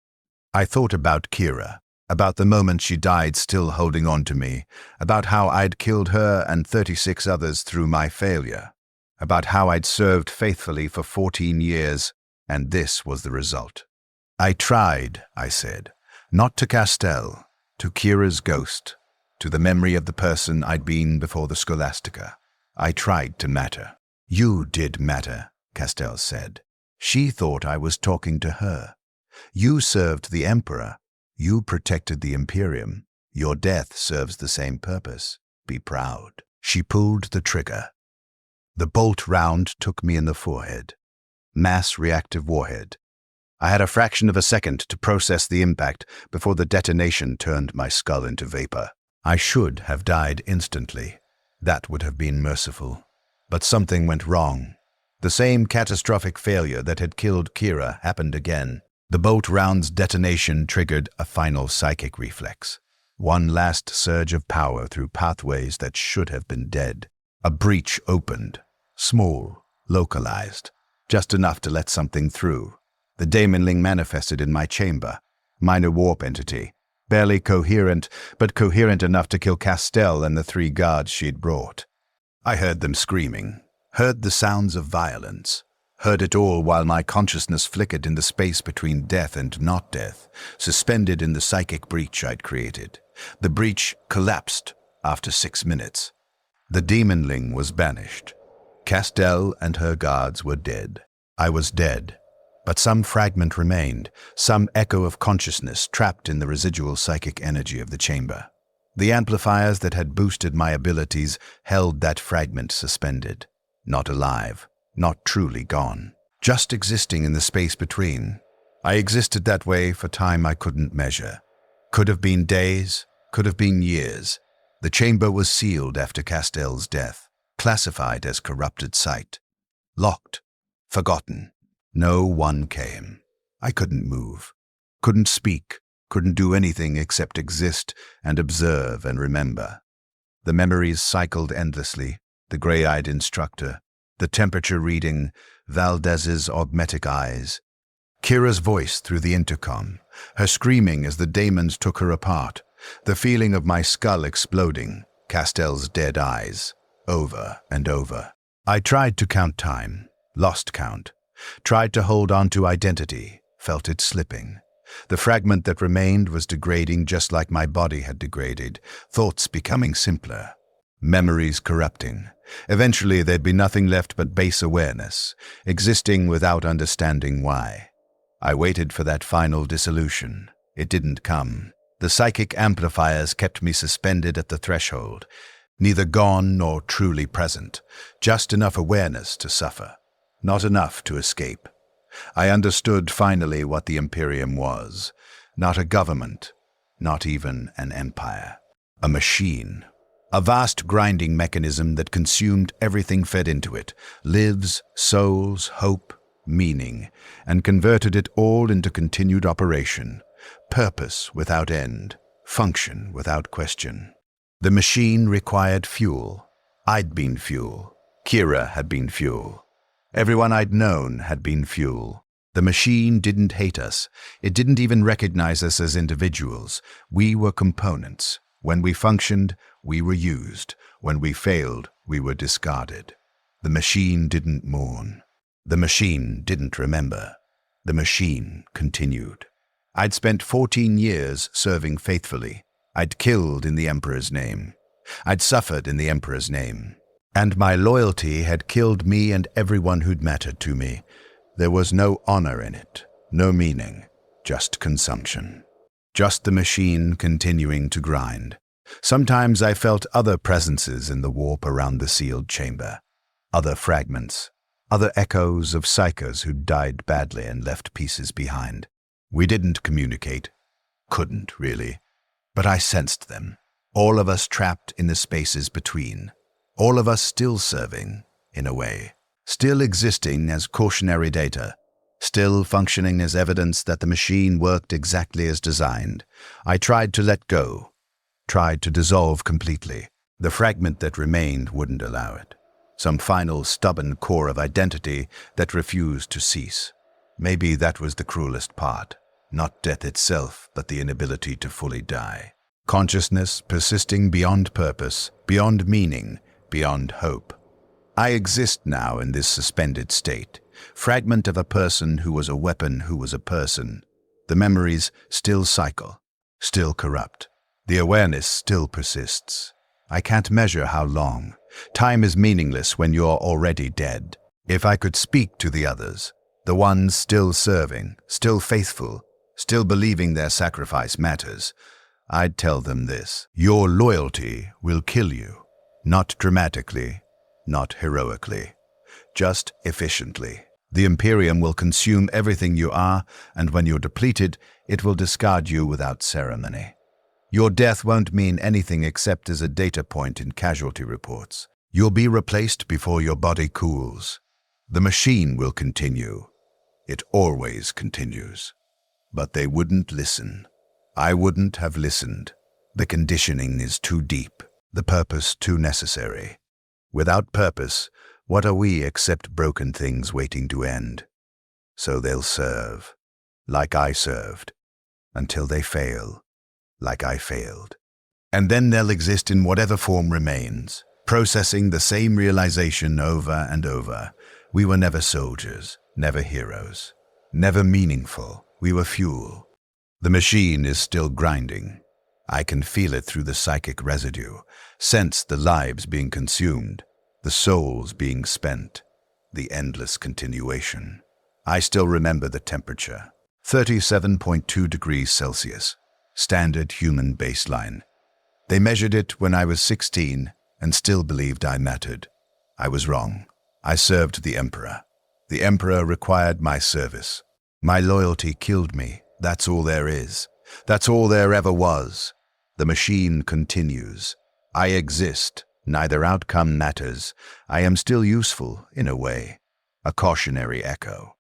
I thought about Kira, about the moment she died still holding on to me, about how I'd killed her and 36 others through my failure, about how I'd served faithfully for 14 years, and this was the result. "I tried," I said, "not to Castell, to Kira's ghost, to the memory of the person I'd been before the Scholastica. I tried to matter." "You did matter," Castell said. "She thought I was talking to her. You served the Emperor. You protected the Imperium. Your death serves the same purpose. Be proud." She pulled the trigger. The bolt round took me in the forehead. Mass reactive warhead. I had a fraction of a second to process the impact before the detonation turned my skull into vapor. I should have died instantly. That would have been merciful. But something went wrong. The same catastrophic failure that had killed Kira happened again. The bolt round's detonation triggered a final psychic reflex. One last surge of power through pathways that should have been dead. A breach opened. Small, localized. Just enough to let something through. The daemonling manifested in my chamber. Minor warp entity. Barely coherent, but coherent enough to kill Castell and the 3 guards she'd brought. I heard them screaming. Heard the sounds of violence. Heard it all while my consciousness flickered in the space between death and not death, suspended in the psychic breach I'd created. The breach collapsed after 6 minutes. The demonling was banished. Castell and her guards were dead. I was dead. But some fragment remained, some echo of consciousness trapped in the residual psychic energy of the chamber. The amplifiers that had boosted my abilities held that fragment suspended. Not alive, not truly gone. Just existing in the space between. I existed that way for time I couldn't measure. Could have been days, could have been years. The chamber was sealed after Castell's death, classified as corrupted site. Locked, forgotten. No one came. I couldn't move, couldn't speak, couldn't do anything except exist and observe and remember. The memories cycled endlessly, the gray-eyed instructor, the temperature reading, Valdez's augmetic eyes, Kira's voice through the intercom, her screaming as the daemons took her apart, the feeling of my skull exploding, Castell's dead eyes, over and over. I tried to count time, lost count. Tried to hold on to identity, felt it slipping. The fragment that remained was degrading just like my body had degraded, thoughts becoming simpler, memories corrupting. Eventually there'd be nothing left but base awareness, existing without understanding why. I waited for that final dissolution. It didn't come. The psychic amplifiers kept me suspended at the threshold, neither gone nor truly present, just enough awareness to suffer. Not enough to escape. I understood finally what the Imperium was. Not a government, not even an empire. A machine. A vast grinding mechanism that consumed everything fed into it, lives, souls, hope, meaning, and converted it all into continued operation. Purpose without end, function without question. The machine required fuel. I'd been fuel. Kira had been fuel. Everyone I'd known had been fuel. The machine didn't hate us. It didn't even recognize us as individuals. We were components. When we functioned, we were used. When we failed, we were discarded. The machine didn't mourn. The machine didn't remember. The machine continued. I'd spent 14 years serving faithfully. I'd killed in the Emperor's name. I'd suffered in the Emperor's name. And my loyalty had killed me and everyone who'd mattered to me. There was no honor in it, no meaning, just consumption. Just the machine continuing to grind. Sometimes I felt other presences in the warp around the sealed chamber. Other fragments, other echoes of psychers who'd died badly and left pieces behind. We didn't communicate. Couldn't, really. But I sensed them. All of us trapped in the spaces between. All of us still serving, in a way, still existing as cautionary data, still functioning as evidence that the machine worked exactly as designed. I tried to let go, tried to dissolve completely. The fragment that remained wouldn't allow it. Some final stubborn core of identity that refused to cease. Maybe that was the cruelest part. Not death itself, but the inability to fully die. Consciousness persisting beyond purpose, beyond meaning, beyond hope. I exist now in this suspended state, fragment of a person who was a weapon who was a person. The memories still cycle, still corrupt. The awareness still persists. I can't measure how long. Time is meaningless when you're already dead. If I could speak to the others, the ones still serving, still faithful, still believing their sacrifice matters, I'd tell them this: your loyalty will kill you. Not dramatically, not heroically, just efficiently. The Imperium will consume everything you are, and when you're depleted, it will discard you without ceremony. Your death won't mean anything except as a data point in casualty reports. You'll be replaced before your body cools. The machine will continue. It always continues. But they wouldn't listen. I wouldn't have listened. The conditioning is too deep, the purpose too necessary. Without purpose, what are we except broken things waiting to end? So they'll serve, like I served, until they fail, like I failed. And then they'll exist in whatever form remains, processing the same realization over and over. We were never soldiers, never heroes, never meaningful. We were fuel. The machine is still grinding. I can feel it through the psychic residue, sense the lives being consumed, the souls being spent, the endless continuation. I still remember the temperature, 37.2 degrees Celsius, standard human baseline. They measured it when I was 16 and still believed I mattered. I was wrong. I served the Emperor. The Emperor required my service. My loyalty killed me. That's all there is. That's all there ever was. The machine continues. I exist. Neither outcome matters. I am still useful, in a way. A cautionary echo.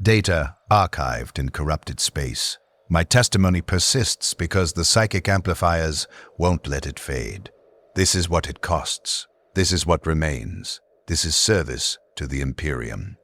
Data archived in corrupted space. My testimony persists because the psychic amplifiers won't let it fade. This is what it costs. This is what remains. This is service to the Imperium.